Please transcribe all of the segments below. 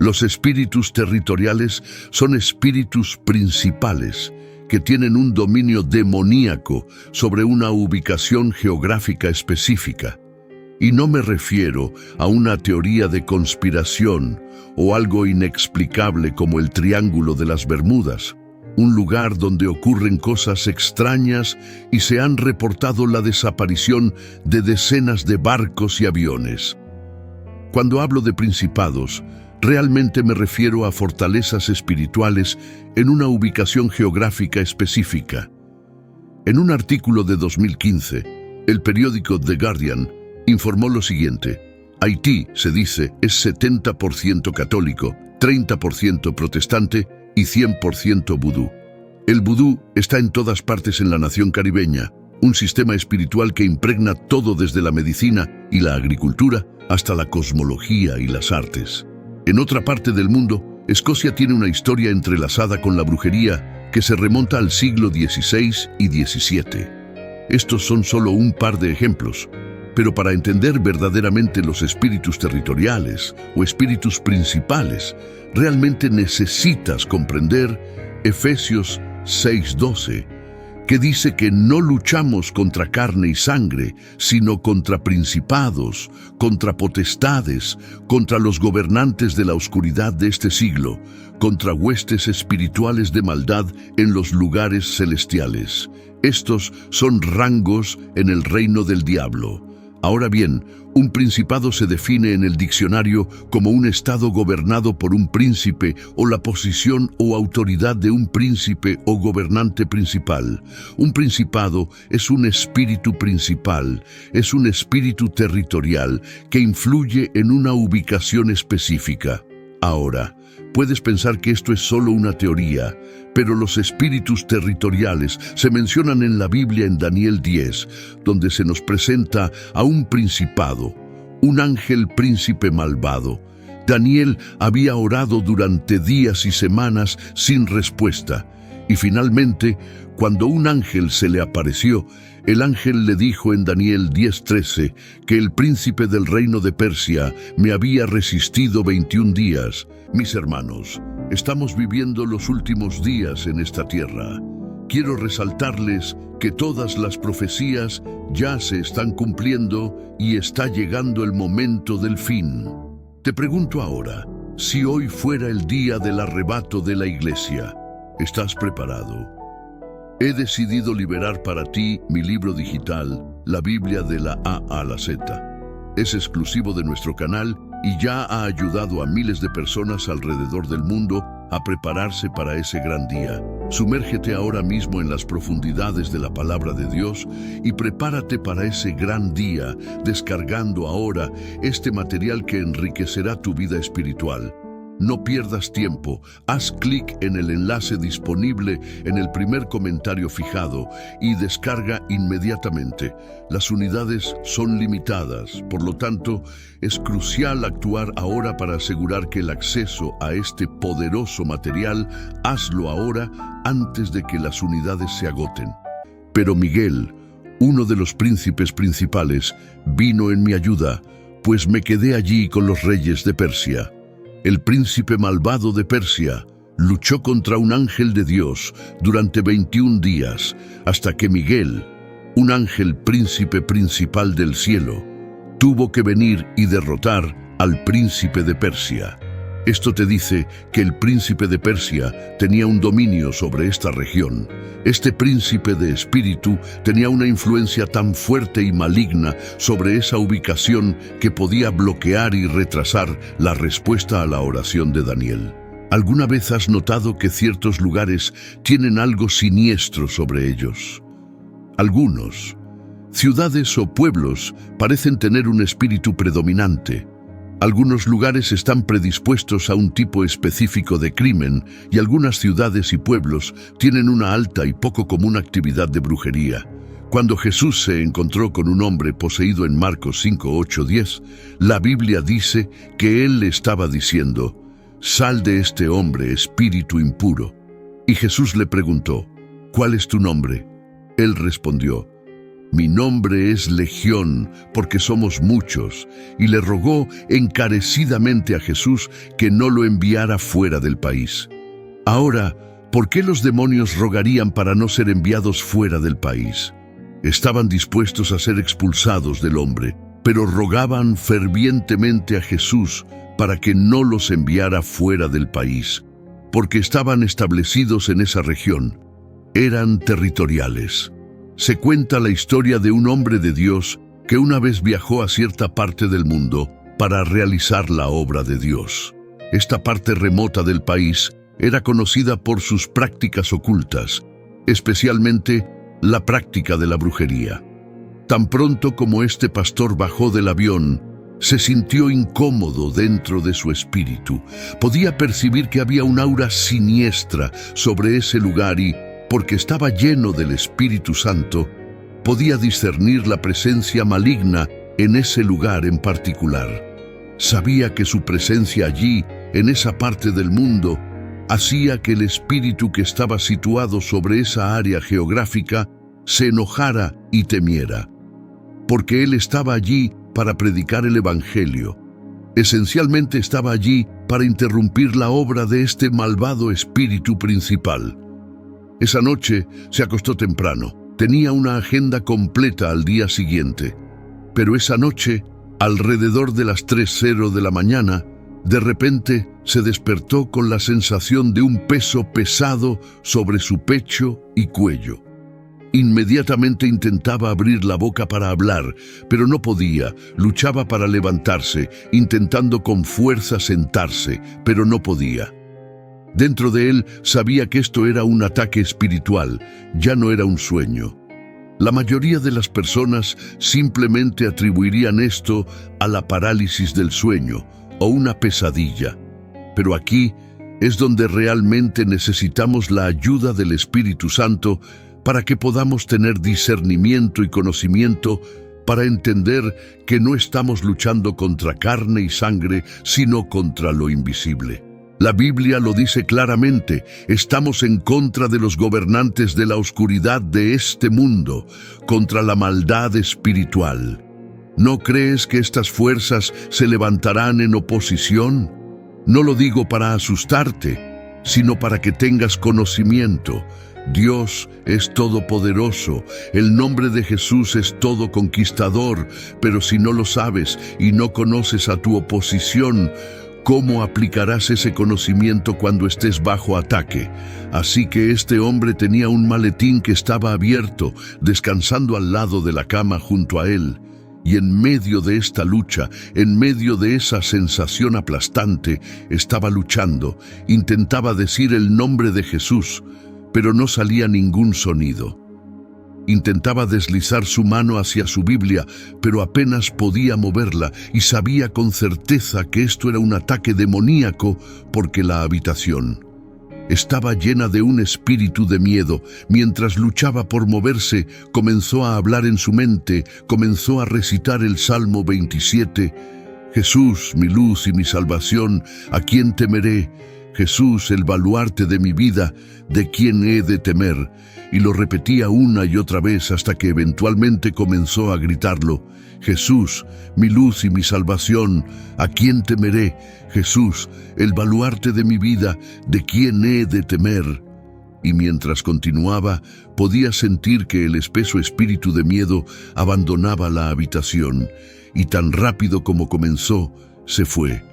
Los espíritus territoriales son espíritus principales que tienen un dominio demoníaco sobre una ubicación geográfica específica. Y no me refiero a una teoría de conspiración o algo inexplicable como el Triángulo de las Bermudas, un lugar donde ocurren cosas extrañas y se han reportado la desaparición de decenas de barcos y aviones. Cuando hablo de principados, realmente me refiero a fortalezas espirituales en una ubicación geográfica específica. En un artículo de 2015, el periódico The Guardian informó lo siguiente: Haití, se dice, es 70% católico, 30% protestante y 100% vudú. El vudú está en todas partes en la nación caribeña, un sistema espiritual que impregna todo desde la medicina y la agricultura hasta la cosmología y las artes. En otra parte del mundo, Escocia tiene una historia entrelazada con la brujería que se remonta al siglo XVI y XVII. Estos son solo un par de ejemplos, pero para entender verdaderamente los espíritus territoriales o espíritus principales, realmente necesitas comprender Efesios 6:12, que dice que no luchamos contra carne y sangre, sino contra principados, contra potestades, contra los gobernantes de la oscuridad de este siglo, contra huestes espirituales de maldad en los lugares celestiales. Estos son rangos en el reino del diablo. Ahora bien, un principado se define en el diccionario como un estado gobernado por un príncipe o la posición o autoridad de un príncipe o gobernante principal. Un principado es un espíritu principal, es un espíritu territorial que influye en una ubicación específica. Ahora, puedes pensar que esto es solo una teoría, pero los espíritus territoriales se mencionan en la Biblia en Daniel 10, donde se nos presenta a un principado, un ángel príncipe malvado. Daniel había orado durante días y semanas sin respuesta, y finalmente, cuando un ángel se le apareció, el ángel le dijo en Daniel 10:13 que el príncipe del reino de Persia me había resistido 21 días. Mis hermanos, estamos viviendo los últimos días en esta tierra. Quiero resaltarles que todas las profecías ya se están cumpliendo y está llegando el momento del fin. Te pregunto ahora, si hoy fuera el día del arrebato de la iglesia, ¿estás preparado? He decidido liberar para ti mi libro digital, la Biblia de la A a la Z. Es exclusivo de nuestro canal y ya ha ayudado a miles de personas alrededor del mundo a prepararse para ese gran día. Sumérgete ahora mismo en las profundidades de la palabra de Dios y prepárate para ese gran día, descargando ahora este material que enriquecerá tu vida espiritual. No pierdas tiempo, haz clic en el enlace disponible en el primer comentario fijado y descarga inmediatamente. Las unidades son limitadas, por lo tanto, es crucial actuar ahora para asegurar que el acceso a este poderoso material, hazlo ahora antes de que las unidades se agoten. Pero Miguel, uno de los príncipes principales, vino en mi ayuda, pues me quedé allí con los reyes de Persia. El príncipe malvado de Persia luchó contra un ángel de Dios durante 21 días, hasta que Miguel, un ángel príncipe principal del cielo, tuvo que venir y derrotar al príncipe de Persia. Esto te dice que el príncipe de Persia tenía un dominio sobre esta región. Este príncipe de espíritu tenía una influencia tan fuerte y maligna sobre esa ubicación que podía bloquear y retrasar la respuesta a la oración de Daniel. ¿Alguna vez has notado que ciertos lugares tienen algo siniestro sobre ellos? Algunos, ciudades o pueblos, parecen tener un espíritu predominante. Algunos lugares están predispuestos a un tipo específico de crimen y algunas ciudades y pueblos tienen una alta y poco común actividad de brujería. Cuando Jesús se encontró con un hombre poseído en Marcos 5, 8, 10, la Biblia dice que él le estaba diciendo: «Sal de este hombre, espíritu impuro». Y Jesús le preguntó: «¿Cuál es tu nombre?». Él respondió: Mi nombre es Legión, porque somos muchos, y le rogó encarecidamente a Jesús que no lo enviara fuera del país. Ahora, ¿por qué los demonios rogarían para no ser enviados fuera del país? Estaban dispuestos a ser expulsados del hombre, pero rogaban fervientemente a Jesús para que no los enviara fuera del país, porque estaban establecidos en esa región. Eran territoriales. Se cuenta la historia de un hombre de Dios que una vez viajó a cierta parte del mundo para realizar la obra de Dios. Esta parte remota del país era conocida por sus prácticas ocultas, especialmente la práctica de la brujería. Tan pronto como este pastor bajó del avión, se sintió incómodo dentro de su espíritu. Podía percibir que había un aura siniestra sobre ese lugar y, porque estaba lleno del Espíritu Santo, podía discernir la presencia maligna en ese lugar en particular. Sabía que su presencia allí, en esa parte del mundo, hacía que el espíritu que estaba situado sobre esa área geográfica se enojara y temiera, porque él estaba allí para predicar el Evangelio. Esencialmente estaba allí para interrumpir la obra de este malvado espíritu principal. Esa noche se acostó temprano. Tenía una agenda completa al día siguiente. Pero esa noche, alrededor de las 3:00 de la mañana, de repente se despertó con la sensación de un peso pesado sobre su pecho y cuello. Inmediatamente intentaba abrir la boca para hablar, pero no podía. Luchaba para levantarse, intentando con fuerza sentarse, pero no podía. Dentro de él sabía que esto era un ataque espiritual, ya no era un sueño. La mayoría de las personas simplemente atribuirían esto a la parálisis del sueño o una pesadilla. Pero aquí es donde realmente necesitamos la ayuda del Espíritu Santo para que podamos tener discernimiento y conocimiento para entender que no estamos luchando contra carne y sangre, sino contra lo invisible. La Biblia lo dice claramente, estamos en contra de los gobernantes de la oscuridad de este mundo, contra la maldad espiritual. ¿No crees que estas fuerzas se levantarán en oposición? No lo digo para asustarte, sino para que tengas conocimiento. Dios es todopoderoso, el nombre de Jesús es todo conquistador, pero si no lo sabes y no conoces a tu oposición, ¿cómo aplicarás ese conocimiento cuando estés bajo ataque? Así que este hombre tenía un maletín que estaba abierto, descansando al lado de la cama junto a él. Y en medio de esta lucha, en medio de esa sensación aplastante, estaba luchando. Intentaba decir el nombre de Jesús, pero no salía ningún sonido. Intentaba deslizar su mano hacia su Biblia, pero apenas podía moverla y sabía con certeza que esto era un ataque demoníaco porque la habitación estaba llena de un espíritu de miedo. Mientras luchaba por moverse, comenzó a hablar en su mente, comenzó a recitar el Salmo 27. Jesús, mi luz y mi salvación, ¿a quién temeré? Jesús, el baluarte de mi vida, ¿de quién he de temer? Y lo repetía una y otra vez hasta que eventualmente comenzó a gritarlo. Jesús, mi luz y mi salvación, ¿a quién temeré? Jesús, el baluarte de mi vida, ¿de quién he de temer? Y mientras continuaba, podía sentir que el espeso espíritu de miedo abandonaba la habitación, y tan rápido como comenzó, se fue.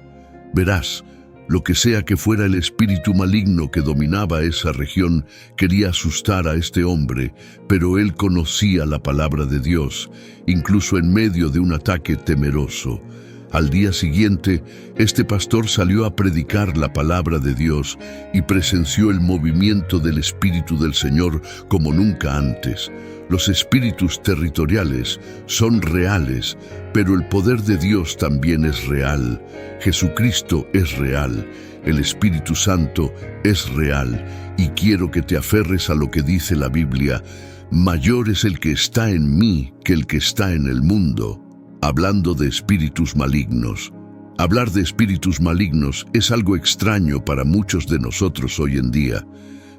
Verás, lo que sea que fuera el espíritu maligno que dominaba esa región, quería asustar a este hombre, pero él conocía la palabra de Dios, incluso en medio de un ataque temeroso. Al día siguiente, este pastor salió a predicar la palabra de Dios y presenció el movimiento del Espíritu del Señor como nunca antes. Los espíritus territoriales son reales, pero el poder de Dios también es real. Jesucristo es real, el Espíritu Santo es real, y quiero que te aferres a lo que dice la Biblia. Mayor es el que está en mí que el que está en el mundo. Hablando de espíritus malignos. Hablar de espíritus malignos es algo extraño para muchos de nosotros hoy en día.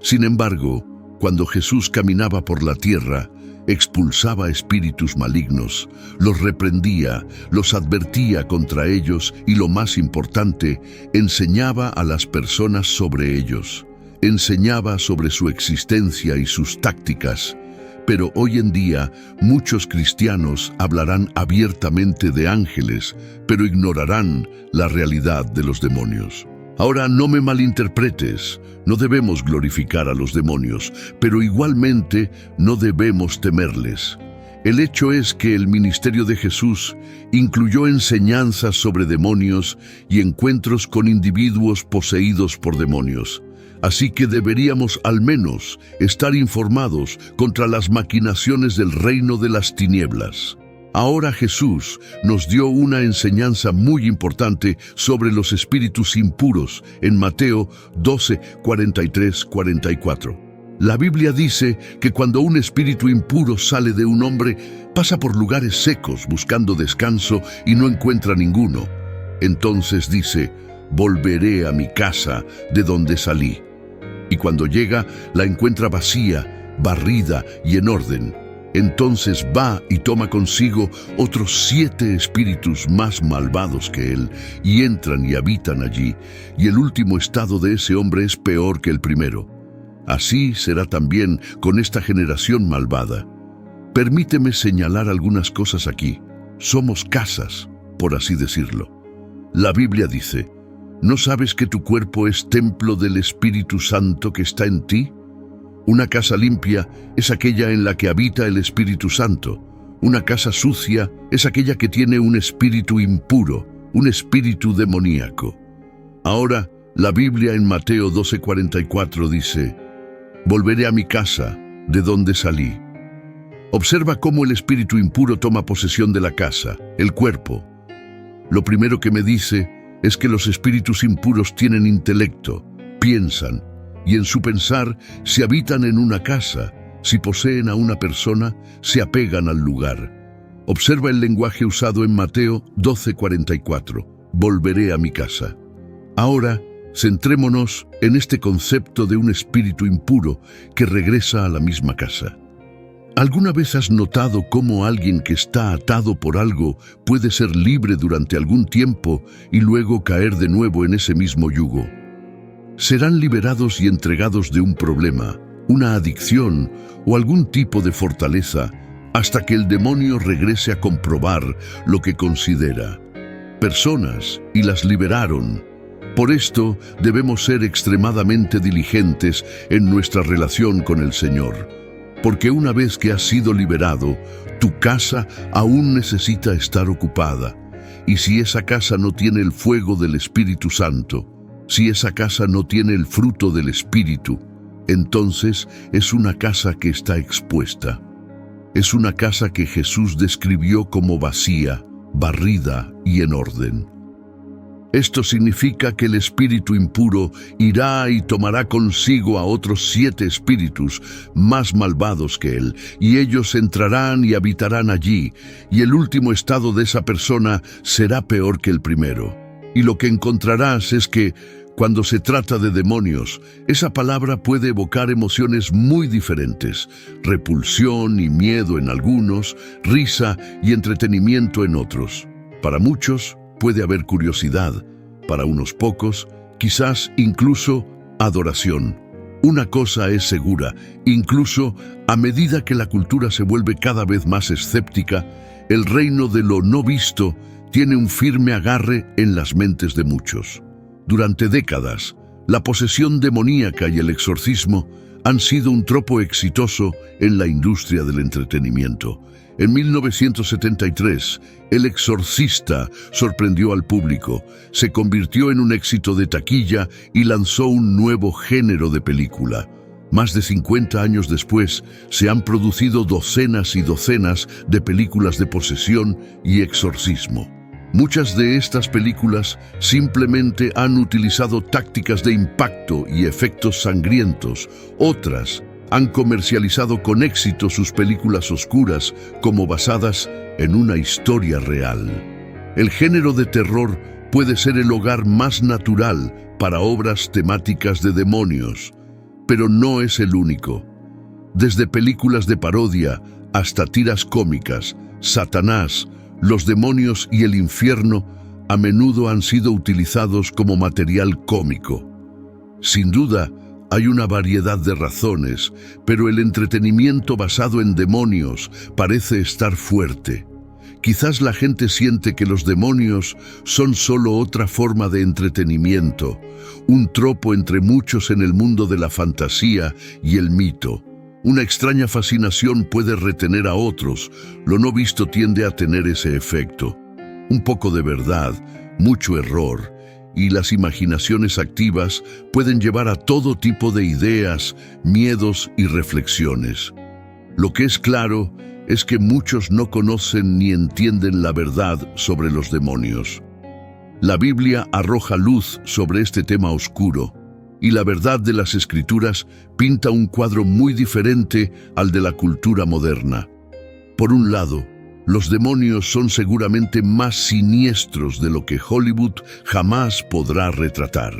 Sin embargo, cuando Jesús caminaba por la tierra, expulsaba espíritus malignos, los reprendía, los advertía contra ellos y, lo más importante, enseñaba a las personas sobre ellos. Enseñaba sobre su existencia y sus tácticas. Pero hoy en día, muchos cristianos hablarán abiertamente de ángeles, pero ignorarán la realidad de los demonios. Ahora, no me malinterpretes, no debemos glorificar a los demonios, pero igualmente no debemos temerles. El hecho es que el ministerio de Jesús incluyó enseñanzas sobre demonios y encuentros con individuos poseídos por demonios. Así que deberíamos al menos estar informados contra las maquinaciones del reino de las tinieblas. Ahora Jesús nos dio una enseñanza muy importante sobre los espíritus impuros en Mateo 12, 43-44. La Biblia dice que cuando un espíritu impuro sale de un hombre, pasa por lugares secos buscando descanso y no encuentra ninguno. Entonces dice: volveré a mi casa de donde salí. Y cuando llega, la encuentra vacía, barrida y en orden. Entonces va y toma consigo otros 7 espíritus más malvados que él, y entran y habitan allí, y el último estado de ese hombre es peor que el primero. Así será también con esta generación malvada. Permíteme señalar algunas cosas aquí. Somos casas, por así decirlo. La Biblia dice: ¿no sabes que tu cuerpo es templo del Espíritu Santo que está en ti? Una casa limpia es aquella en la que habita el Espíritu Santo. Una casa sucia es aquella que tiene un espíritu impuro, un espíritu demoníaco. Ahora, la Biblia en Mateo 12:44 dice: volveré a mi casa, de donde salí. Observa cómo el espíritu impuro toma posesión de la casa, el cuerpo. Lo primero que me dice es que los espíritus impuros tienen intelecto, piensan, y en su pensar, si habitan en una casa, si poseen a una persona, se apegan al lugar. Observa el lenguaje usado en Mateo 12:44. Volveré a mi casa. Ahora, centrémonos en este concepto de un espíritu impuro que regresa a la misma casa. ¿Alguna vez has notado cómo alguien que está atado por algo puede ser libre durante algún tiempo y luego caer de nuevo en ese mismo yugo? Serán liberados y entregados de un problema, una adicción o algún tipo de fortaleza hasta que el demonio regrese a comprobar lo que considera. Personas y las liberaron. Por esto debemos ser extremadamente diligentes en nuestra relación con el Señor, porque una vez que has sido liberado, tu casa aún necesita estar ocupada. Y si esa casa no tiene el fuego del Espíritu Santo, si esa casa no tiene el fruto del Espíritu, entonces es una casa que está expuesta. Es una casa que Jesús describió como vacía, barrida y en orden. Esto significa que el espíritu impuro irá y tomará consigo a otros 7 espíritus más malvados que él, y ellos entrarán y habitarán allí, y el último estado de esa persona será peor que el primero. Y lo que encontrarás es que, cuando se trata de demonios, esa palabra puede evocar emociones muy diferentes: repulsión y miedo en algunos, risa y entretenimiento en otros. Para muchos puede haber curiosidad, para unos pocos, quizás incluso adoración. Una cosa es segura: incluso a medida que la cultura se vuelve cada vez más escéptica, el reino de lo no visto tiene un firme agarre en las mentes de muchos. Durante décadas, la posesión demoníaca y el exorcismo han sido un tropo exitoso en la industria del entretenimiento. En 1973, El Exorcista sorprendió al público, se convirtió en un éxito de taquilla y lanzó un nuevo género de película. Más de 50 años después, se han producido docenas y docenas de películas de posesión y exorcismo. Muchas de estas películas simplemente han utilizado tácticas de impacto y efectos sangrientos. Otras han comercializado con éxito sus películas oscuras como basadas en una historia real. El género de terror puede ser el hogar más natural para obras temáticas de demonios, pero no es el único. Desde películas de parodia hasta tiras cómicas, Satanás, los demonios y el infierno a menudo han sido utilizados como material cómico. Sin duda, hay una variedad de razones, pero el entretenimiento basado en demonios parece estar fuerte. Quizás la gente siente que los demonios son solo otra forma de entretenimiento, un tropo entre muchos en el mundo de la fantasía y el mito. Una extraña fascinación puede retener a otros, lo no visto tiende a tener ese efecto. Un poco de verdad, mucho error, y las imaginaciones activas pueden llevar a todo tipo de ideas, miedos y reflexiones. Lo que es claro es que muchos no conocen ni entienden la verdad sobre los demonios. La Biblia arroja luz sobre este tema oscuro, y la verdad de las Escrituras pinta un cuadro muy diferente al de la cultura moderna. Por un lado, los demonios son seguramente más siniestros de lo que Hollywood jamás podrá retratar.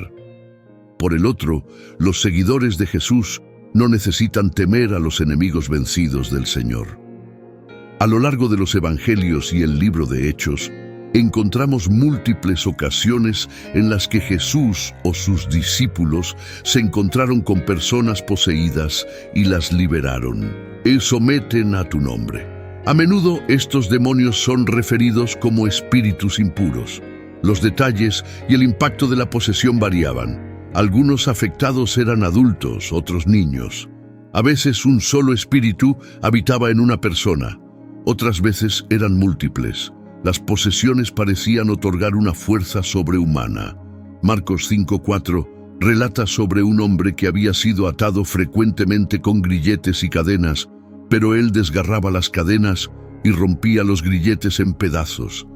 Por el otro, los seguidores de Jesús no necesitan temer a los enemigos vencidos del Señor. A lo largo de los Evangelios y el libro de Hechos, encontramos múltiples ocasiones en las que Jesús o sus discípulos se encontraron con personas poseídas y las liberaron. Y someten a tu nombre. A menudo estos demonios son referidos como espíritus impuros. Los detalles y el impacto de la posesión variaban. Algunos afectados eran adultos, otros niños. A veces un solo espíritu habitaba en una persona. Otras veces eran múltiples. Las posesiones parecían otorgar una fuerza sobrehumana. Marcos 5:4 relata sobre un hombre que había sido atado frecuentemente con grilletes y cadenas, pero él desgarraba las cadenas y rompía los grilletes en pedazos.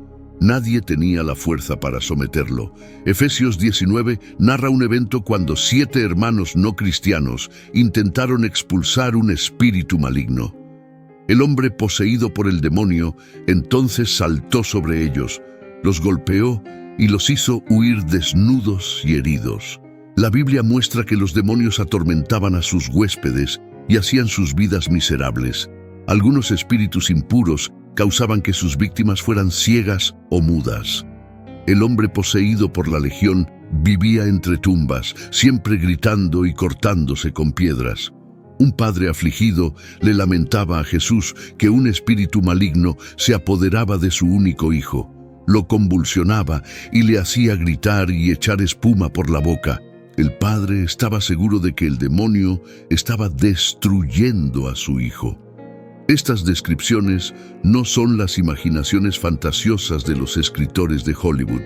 Nadie tenía la fuerza para someterlo. Efesios 19 narra un evento cuando 7 hermanos no cristianos intentaron expulsar un espíritu maligno. El hombre poseído por el demonio entonces saltó sobre ellos, los golpeó y los hizo huir desnudos y heridos. La Biblia muestra que los demonios atormentaban a sus huéspedes y hacían sus vidas miserables. Algunos espíritus impuros causaban que sus víctimas fueran ciegas o mudas. El hombre poseído por la legión vivía entre tumbas, siempre gritando y cortándose con piedras. Un padre afligido le lamentaba a Jesús que un espíritu maligno se apoderaba de su único hijo. Lo convulsionaba y le hacía gritar y echar espuma por la boca. El padre estaba seguro de que el demonio estaba destruyendo a su hijo. Estas descripciones no son las imaginaciones fantasiosas de los escritores de Hollywood.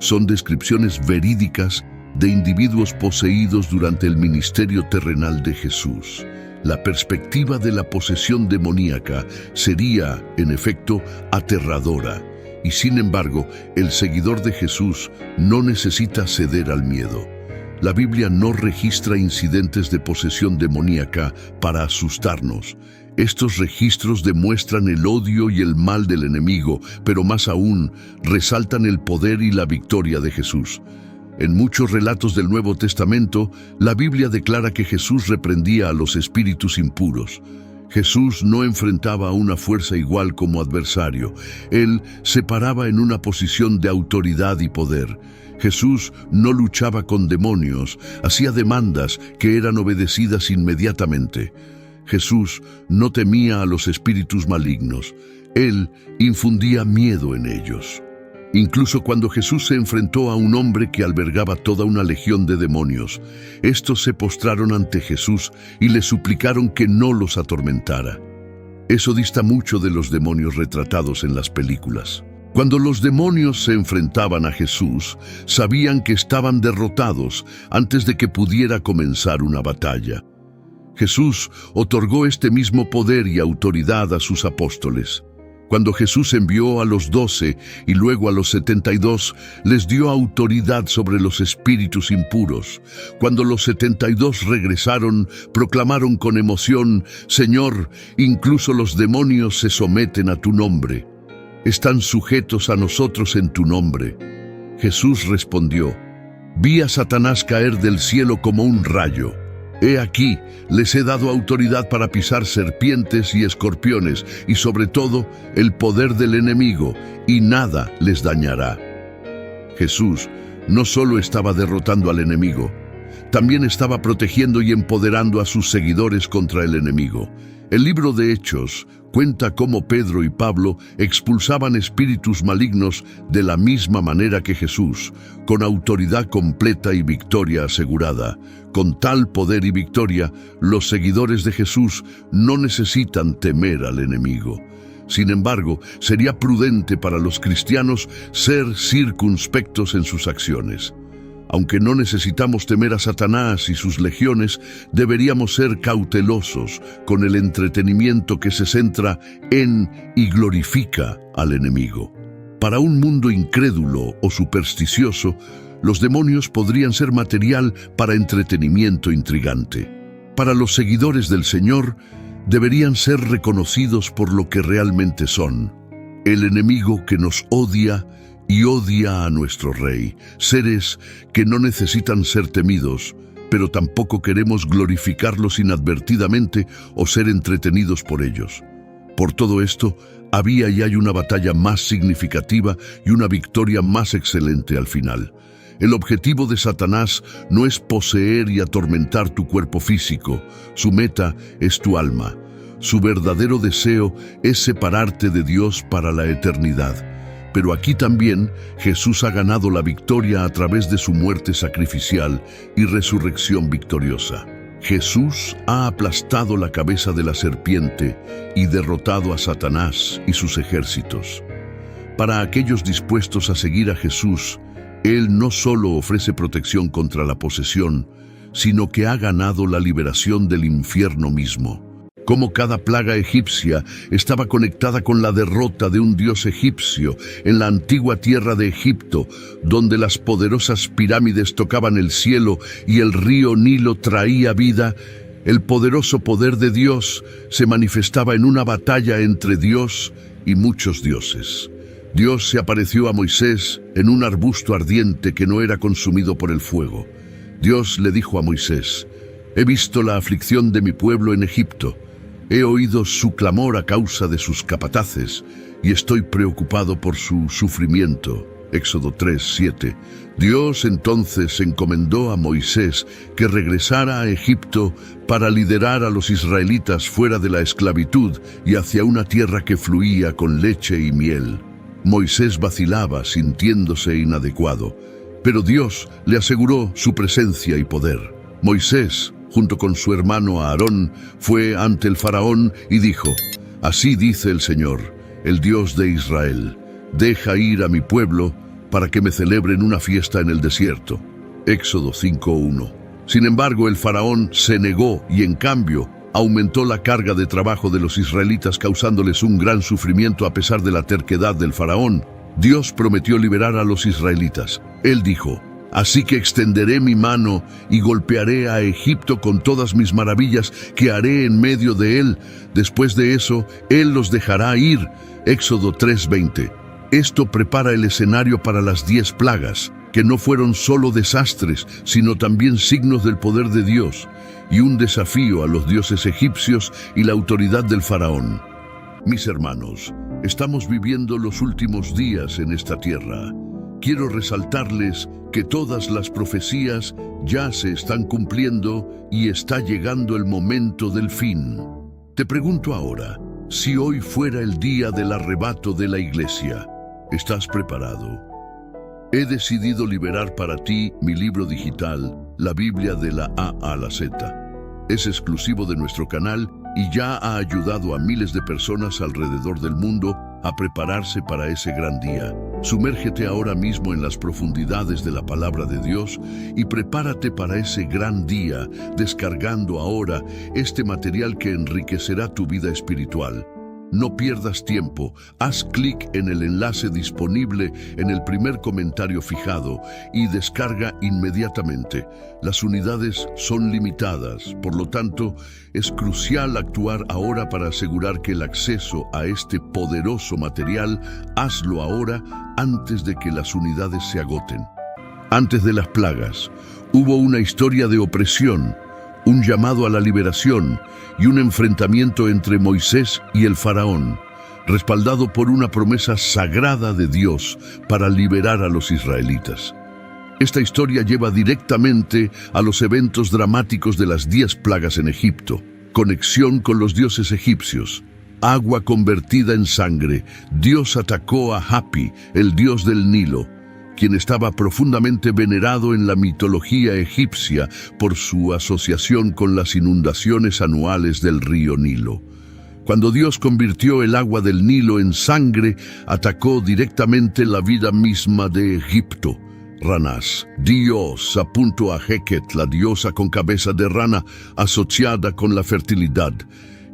Son descripciones verídicas de individuos poseídos durante el ministerio terrenal de Jesús. La perspectiva de la posesión demoníaca sería, en efecto, aterradora, y sin embargo, el seguidor de Jesús no necesita ceder al miedo. La Biblia no registra incidentes de posesión demoníaca para asustarnos. Estos registros demuestran el odio y el mal del enemigo, pero más aún, resaltan el poder y la victoria de Jesús. En muchos relatos del Nuevo Testamento, la Biblia declara que Jesús reprendía a los espíritus impuros. Jesús no enfrentaba a una fuerza igual como adversario. Él se paraba en una posición de autoridad y poder. Jesús no luchaba con demonios, hacía demandas que eran obedecidas inmediatamente. Jesús no temía a los espíritus malignos. Él infundía miedo en ellos. Incluso cuando Jesús se enfrentó a un hombre que albergaba toda una legión de demonios, estos se postraron ante Jesús y le suplicaron que no los atormentara. Eso dista mucho de los demonios retratados en las películas. Cuando los demonios se enfrentaban a Jesús, sabían que estaban derrotados antes de que pudiera comenzar una batalla. Jesús otorgó este mismo poder y autoridad a sus apóstoles. Cuando Jesús envió a los 12 y luego a los 72, les dio autoridad sobre los espíritus impuros. Cuando los 72 regresaron, proclamaron con emoción: «Señor, incluso los demonios se someten a tu nombre. Están sujetos a nosotros en tu nombre». Jesús respondió: «Vi a Satanás caer del cielo como un rayo. He aquí, les he dado autoridad para pisar serpientes y escorpiones, y sobre todo el poder del enemigo, y nada les dañará. Jesús no solo estaba derrotando al enemigo, también estaba protegiendo y empoderando a sus seguidores contra el enemigo. El libro de Hechos cuenta cómo Pedro y Pablo expulsaban espíritus malignos de la misma manera que Jesús, con autoridad completa y victoria asegurada. Con tal poder y victoria, los seguidores de Jesús no necesitan temer al enemigo. Sin embargo, sería prudente para los cristianos ser circunspectos en sus acciones. Aunque no necesitamos temer a Satanás y sus legiones, deberíamos ser cautelosos con el entretenimiento que se centra en y glorifica al enemigo. Para un mundo incrédulo o supersticioso, los demonios podrían ser material para entretenimiento intrigante. Para los seguidores del Señor, deberían ser reconocidos por lo que realmente son: el enemigo que nos odia y odia a nuestro Rey, seres que no necesitan ser temidos, pero tampoco queremos glorificarlos inadvertidamente o ser entretenidos por ellos. Por todo esto, había y hay una batalla más significativa y una victoria más excelente al final. El objetivo de Satanás no es poseer y atormentar tu cuerpo físico, su meta es tu alma. Su verdadero deseo es separarte de Dios para la eternidad. Pero aquí también Jesús ha ganado la victoria a través de su muerte sacrificial y resurrección victoriosa. Jesús ha aplastado la cabeza de la serpiente y derrotado a Satanás y sus ejércitos. Para aquellos dispuestos a seguir a Jesús, Él no solo ofrece protección contra la posesión, sino que ha ganado la liberación del infierno mismo. Como cada plaga egipcia estaba conectada con la derrota de un dios egipcio en la antigua tierra de Egipto, donde las poderosas pirámides tocaban el cielo y el río Nilo traía vida, el poderoso poder de Dios se manifestaba en una batalla entre Dios y muchos dioses. Dios se apareció a Moisés en un arbusto ardiente que no era consumido por el fuego. Dios le dijo a Moisés: «He visto la aflicción de mi pueblo en Egipto. He oído su clamor a causa de sus capataces y estoy preocupado por su sufrimiento». Éxodo 3:7. Dios entonces encomendó a Moisés que regresara a Egipto para liderar a los israelitas fuera de la esclavitud y hacia una tierra que fluía con leche y miel. Moisés vacilaba, sintiéndose inadecuado, pero Dios le aseguró su presencia y poder. Moisés, junto con su hermano Aarón, fue ante el faraón y dijo: «Así dice el Señor, el Dios de Israel, deja ir a mi pueblo para que me celebren una fiesta en el desierto». Éxodo 5:1. Sin embargo, el faraón se negó y en cambio aumentó la carga de trabajo de los israelitas, causándoles un gran sufrimiento a pesar de la terquedad del faraón. Dios prometió liberar a los israelitas. Él dijo: «Así que extenderé mi mano y golpearé a Egipto con todas mis maravillas que haré en medio de él. Después de eso, él los dejará ir». Éxodo 3:20. Esto prepara el escenario para las 10 plagas, que no fueron solo desastres, sino también signos del poder de Dios y un desafío a los dioses egipcios y la autoridad del faraón. Mis hermanos, estamos viviendo los últimos días en esta tierra. Quiero resaltarles que todas las profecías ya se están cumpliendo y está llegando el momento del fin. Te pregunto ahora, si hoy fuera el día del arrebato de la iglesia, ¿estás preparado? He decidido liberar para ti mi libro digital, la Biblia de la A a la Z. Es exclusivo de nuestro canal y ya ha ayudado a miles de personas alrededor del mundo a prepararse para ese gran día. Sumérgete ahora mismo en las profundidades de la palabra de Dios y prepárate para ese gran día, descargando ahora este material que enriquecerá tu vida espiritual. No pierdas tiempo, haz clic en el enlace disponible en el primer comentario fijado y descarga inmediatamente. Las unidades son limitadas, por lo tanto, es crucial actuar ahora para asegurar que el acceso a este poderoso material, hazlo ahora antes de que las unidades se agoten. Antes de las plagas, hubo una historia de opresión, un llamado a la liberación y un enfrentamiento entre Moisés y el faraón, respaldado por una promesa sagrada de Dios para liberar a los israelitas. Esta historia lleva directamente a los eventos dramáticos de las 10 plagas en Egipto, conexión con los dioses egipcios, agua convertida en sangre. Dios atacó a Hapi, el dios del Nilo, quien estaba profundamente venerado en la mitología egipcia por su asociación con las inundaciones anuales del río Nilo. Cuando Dios convirtió el agua del Nilo en sangre, atacó directamente la vida misma de Egipto. Ranas. Dios apuntó a Heket, la diosa con cabeza de rana, asociada con la fertilidad.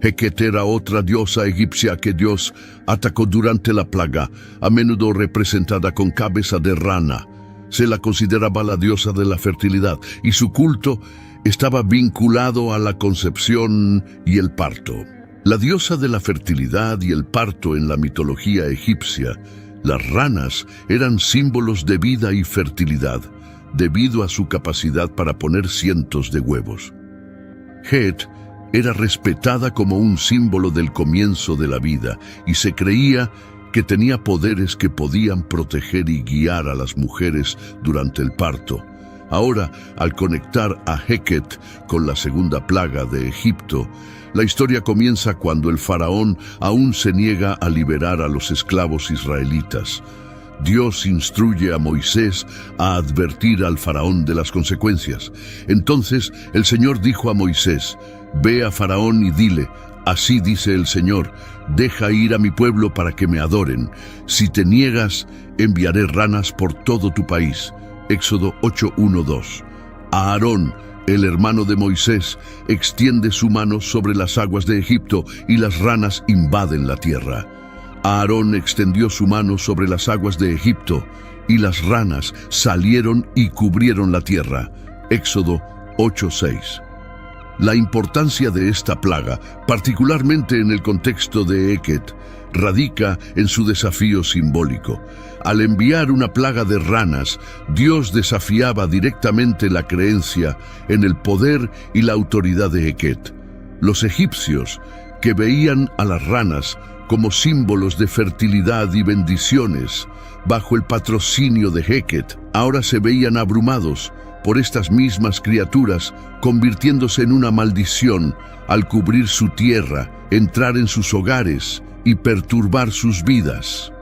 Heket era otra diosa egipcia que Dios atacó durante la plaga, a menudo representada con cabeza de rana. Se la consideraba la diosa de la fertilidad y su culto estaba vinculado a la concepción y el parto. La diosa de la fertilidad y el parto en la mitología egipcia, las ranas eran símbolos de vida y fertilidad, debido a su capacidad para poner cientos de huevos. Het era respetada como un símbolo del comienzo de la vida y se creía que tenía poderes que podían proteger y guiar a las mujeres durante el parto. Ahora, al conectar a Heket con la segunda plaga de Egipto, la historia comienza cuando el faraón aún se niega a liberar a los esclavos israelitas. Dios instruye a Moisés a advertir al faraón de las consecuencias. Entonces el Señor dijo a Moisés: «Ve a Faraón y dile, así dice el Señor, deja ir a mi pueblo para que me adoren. Si te niegas, enviaré ranas por todo tu país». Éxodo 8:1-2. A Aarón, el hermano de Moisés, extiende su mano sobre las aguas de Egipto y las ranas invaden la tierra. Aarón extendió su mano sobre las aguas de Egipto y las ranas salieron y cubrieron la tierra. Éxodo 8:6. La importancia de esta plaga, particularmente en el contexto de Heket, radica en su desafío simbólico. Al enviar una plaga de ranas, Dios desafiaba directamente la creencia en el poder y la autoridad de Heket. Los egipcios, que veían a las ranas como símbolos de fertilidad y bendiciones, bajo el patrocinio de Heket, ahora se veían abrumados por estas mismas criaturas, convirtiéndose en una maldición al cubrir su tierra, entrar en sus hogares y perturbar sus vidas.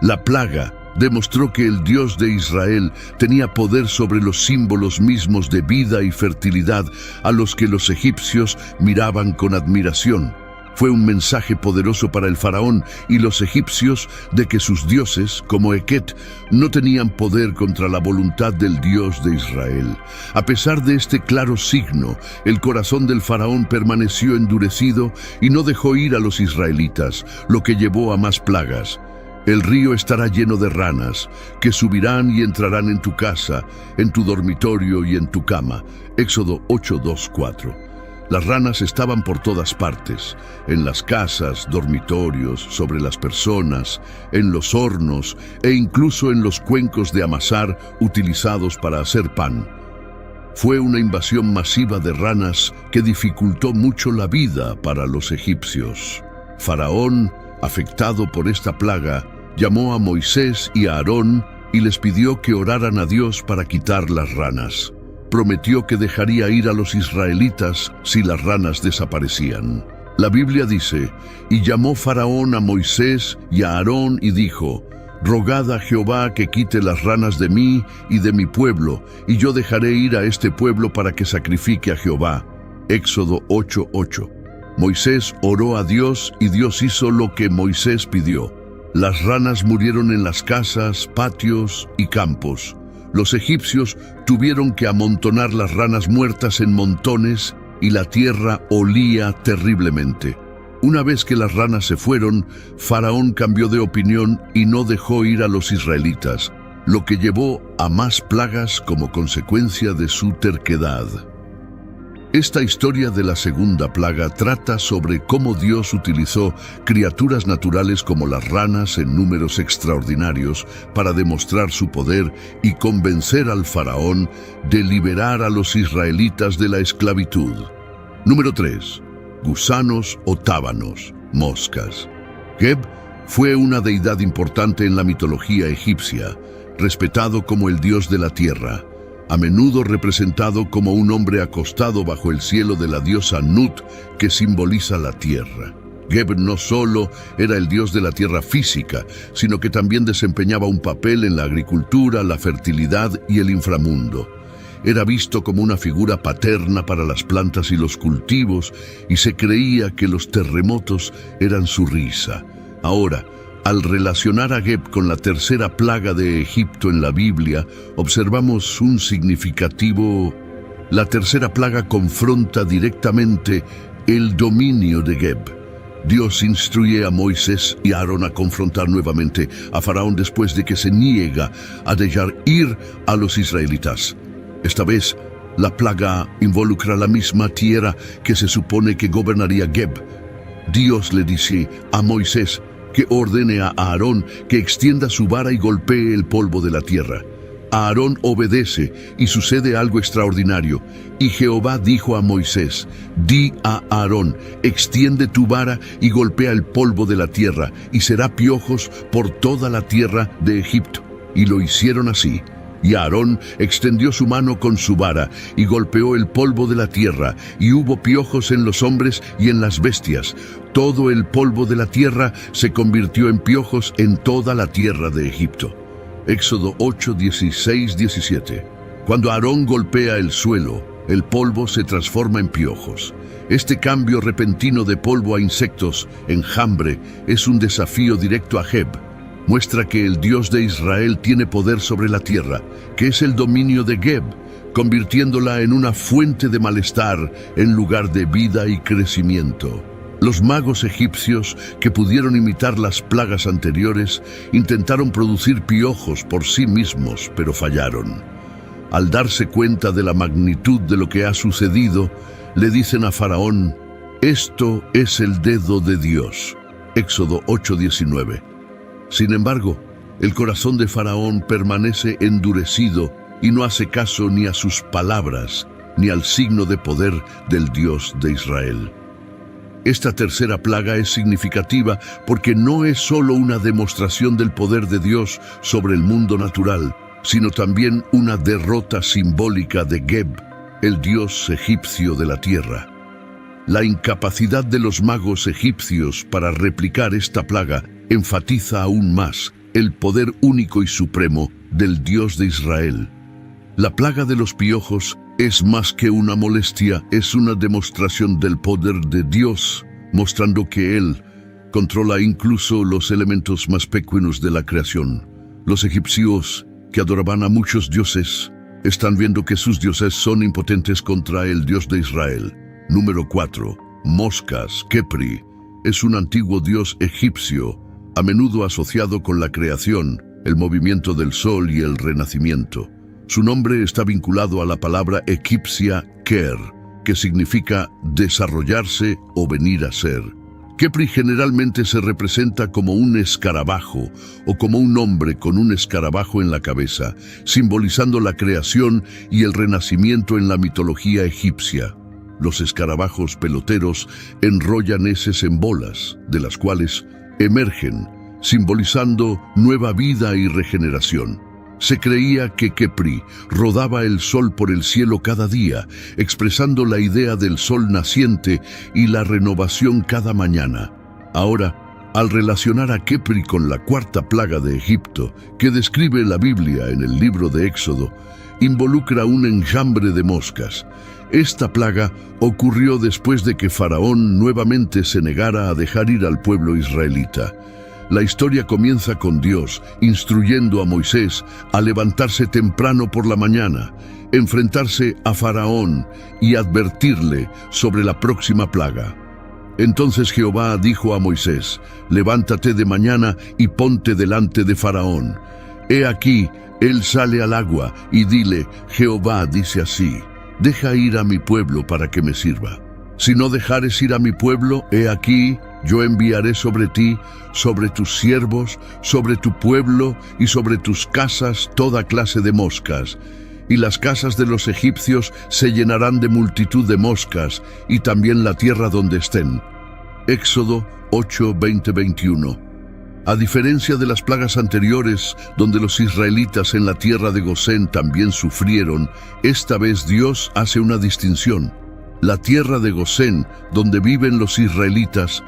La plaga demostró que el Dios de Israel tenía poder sobre los símbolos mismos de vida y fertilidad a los que los egipcios miraban con admiración. Fue un mensaje poderoso para el faraón y los egipcios de que sus dioses, como Heket, no tenían poder contra la voluntad del Dios de Israel. A pesar de este claro signo, el corazón del faraón permaneció endurecido y no dejó ir a los israelitas, lo que llevó a más plagas. El río estará lleno de ranas, que subirán y entrarán en tu casa, en tu dormitorio y en tu cama. Éxodo 8:2-4. Las ranas estaban por todas partes, en las casas, dormitorios, sobre las personas, en los hornos e incluso en los cuencos de amasar utilizados para hacer pan. Fue una invasión masiva de ranas que dificultó mucho la vida para los egipcios. Faraón, afectado por esta plaga, llamó a Moisés y a Aarón y les pidió que oraran a Dios para quitar las ranas. Prometió que dejaría ir a los israelitas si las ranas desaparecían. La Biblia dice: «Y llamó Faraón a Moisés y a Aarón y dijo: Rogad a Jehová que quite las ranas de mí y de mi pueblo, y yo dejaré ir a este pueblo para que sacrifique a Jehová». Éxodo 8:8. Moisés oró a Dios y Dios hizo lo que Moisés pidió. Las ranas murieron en las casas, patios y campos. Los egipcios tuvieron que amontonar las ranas muertas en montones y la tierra olía terriblemente. Una vez que las ranas se fueron, Faraón cambió de opinión y no dejó ir a los israelitas, lo que llevó a más plagas como consecuencia de su terquedad. Esta historia de la segunda plaga trata sobre cómo Dios utilizó criaturas naturales como las ranas en números extraordinarios para demostrar su poder y convencer al faraón de liberar a los israelitas de la esclavitud. Número 3. Gusanos o tábanos, moscas. Geb fue una deidad importante en la mitología egipcia, respetado como el dios de la tierra, a menudo representado como un hombre acostado bajo el cielo de la diosa Nut, que simboliza la tierra. Geb no solo era el dios de la tierra física, sino que también desempeñaba un papel en la agricultura, la fertilidad y el inframundo. Era visto como una figura paterna para las plantas y los cultivos, y se creía que los terremotos eran su risa. Ahora, al relacionar a Geb con la tercera plaga de Egipto en la Biblia, observamos un significativo. La tercera plaga confronta directamente el dominio de Geb. Dios instruye a Moisés y a Aarón a confrontar nuevamente a Faraón después de que se niega a dejar ir a los israelitas. Esta vez, la plaga involucra la misma tierra que se supone que gobernaría Geb. Dios le dice a Moisés que ordene a Aarón que extienda su vara y golpee el polvo de la tierra. Aarón obedece y sucede algo extraordinario. Y Jehová dijo a Moisés: di a Aarón, extiende tu vara y golpea el polvo de la tierra, y será piojos por toda la tierra de Egipto. Y lo hicieron así. Y Aarón extendió su mano con su vara y golpeó el polvo de la tierra, y hubo piojos en los hombres y en las bestias. Todo el polvo de la tierra se convirtió en piojos en toda la tierra de Egipto. Éxodo 8, 16, 17. Cuando Aarón golpea el suelo, el polvo se transforma en piojos. Este cambio repentino de polvo a insectos, enjambre, es un desafío directo a Geb. Muestra que el Dios de Israel tiene poder sobre la tierra, que es el dominio de Geb, convirtiéndola en una fuente de malestar en lugar de vida y crecimiento. Los magos egipcios, que pudieron imitar las plagas anteriores, intentaron producir piojos por sí mismos, pero fallaron. Al darse cuenta de la magnitud de lo que ha sucedido, le dicen a Faraón: esto es el dedo de Dios. Éxodo 8:19. Sin embargo, el corazón de Faraón permanece endurecido y no hace caso ni a sus palabras, ni al signo de poder del Dios de Israel. Esta tercera plaga es significativa porque no es solo una demostración del poder de Dios sobre el mundo natural, sino también una derrota simbólica de Geb, el dios egipcio de la tierra. La incapacidad de los magos egipcios para replicar esta plaga enfatiza aún más el poder único y supremo del Dios de Israel. La plaga de los piojos es más que una molestia, es una demostración del poder de Dios, mostrando que Él controla incluso los elementos más pequeños de la creación. Los egipcios, que adoraban a muchos dioses, están viendo que sus dioses son impotentes contra el Dios de Israel. Número 4. Moscas. Khepri es un antiguo dios egipcio, a menudo asociado con la creación, el movimiento del sol y el renacimiento. Su nombre está vinculado a la palabra egipcia Ker, que significa desarrollarse o venir a ser. Khepri generalmente se representa como un escarabajo o como un hombre con un escarabajo en la cabeza, simbolizando la creación y el renacimiento en la mitología egipcia. Los escarabajos peloteros enrollan heces en bolas, de las cuales emergen, simbolizando nueva vida y regeneración. Se creía que Khepri rodaba el sol por el cielo cada día, expresando la idea del sol naciente y la renovación cada mañana. Ahora, al relacionar a Khepri con la cuarta plaga de Egipto, que describe la Biblia en el libro de Éxodo, involucra un enjambre de moscas. Esta plaga ocurrió después de que Faraón nuevamente se negara a dejar ir al pueblo israelita. La historia comienza con Dios instruyendo a Moisés a levantarse temprano por la mañana, enfrentarse a Faraón y advertirle sobre la próxima plaga. Entonces Jehová dijo a Moisés: levántate de mañana y ponte delante de Faraón. He aquí, él sale al agua, y dile: Jehová dice así: deja ir a mi pueblo para que me sirva. Si no dejares ir a mi pueblo, he aquí, yo enviaré sobre ti, sobre tus siervos, sobre tu pueblo y sobre tus casas toda clase de moscas. Y las casas de los egipcios se llenarán de multitud de moscas, y también la tierra donde estén. Éxodo 8, 20-21. A diferencia de las plagas anteriores, donde los israelitas en la tierra de Gosén también sufrieron, esta vez Dios hace una distinción. La tierra de Gosén, donde viven los israelitas,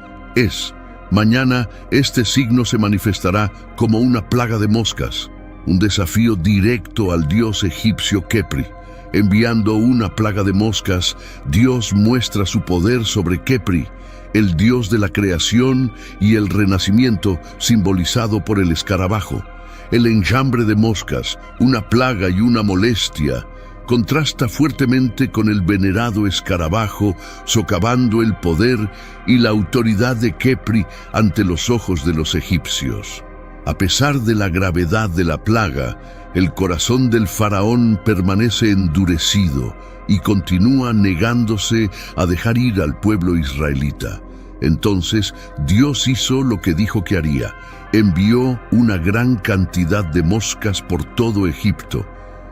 mañana este signo se manifestará como una plaga de moscas, un desafío directo al dios egipcio Kepri. Enviando una plaga de moscas, Dios muestra su poder sobre Kepri, el dios de la creación y el renacimiento simbolizado por el escarabajo. El enjambre de moscas, una plaga y una molestia, contrasta fuertemente con el venerado escarabajo, socavando el poder y la autoridad de Kepri ante los ojos de los egipcios. A pesar de la gravedad de la plaga, el corazón del faraón permanece endurecido y continúa negándose a dejar ir al pueblo israelita. Entonces Dios hizo lo que dijo que haría. Envió una gran cantidad de moscas por todo Egipto.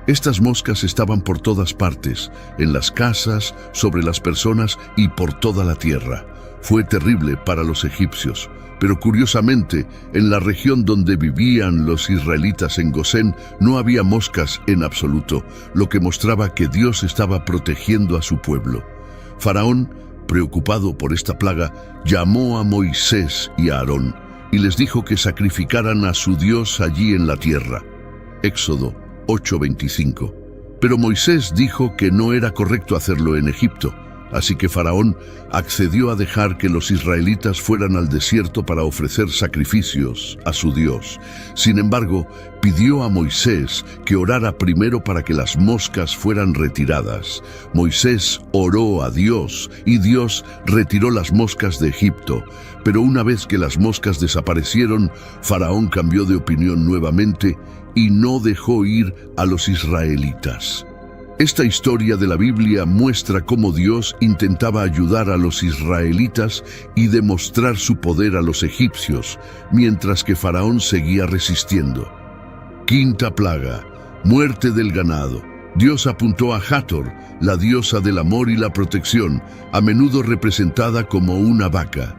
Estas moscas estaban por todas partes, en las casas, sobre las personas y por toda la tierra. Fue terrible para los egipcios, pero curiosamente, en la región donde vivían los israelitas en Gosén no había moscas en absoluto, lo que mostraba que Dios estaba protegiendo a su pueblo. Faraón, preocupado por esta plaga, llamó a Moisés y a Aarón y les dijo que sacrificaran a su Dios allí en la tierra. Éxodo 8:25. Pero Moisés dijo que no era correcto hacerlo en Egipto, así que Faraón accedió a dejar que los israelitas fueran al desierto para ofrecer sacrificios a su Dios. Sin embargo, pidió a Moisés que orara primero para que las moscas fueran retiradas. Moisés oró a Dios y Dios retiró las moscas de Egipto. Pero una vez que las moscas desaparecieron, Faraón cambió de opinión nuevamente y no dejó ir a los israelitas. Esta historia de la Biblia muestra cómo Dios intentaba ayudar a los israelitas y demostrar su poder a los egipcios, mientras que Faraón seguía resistiendo. Quinta plaga, muerte del ganado. Dios apuntó a Hathor, la diosa del amor y la protección, a menudo representada como una vaca.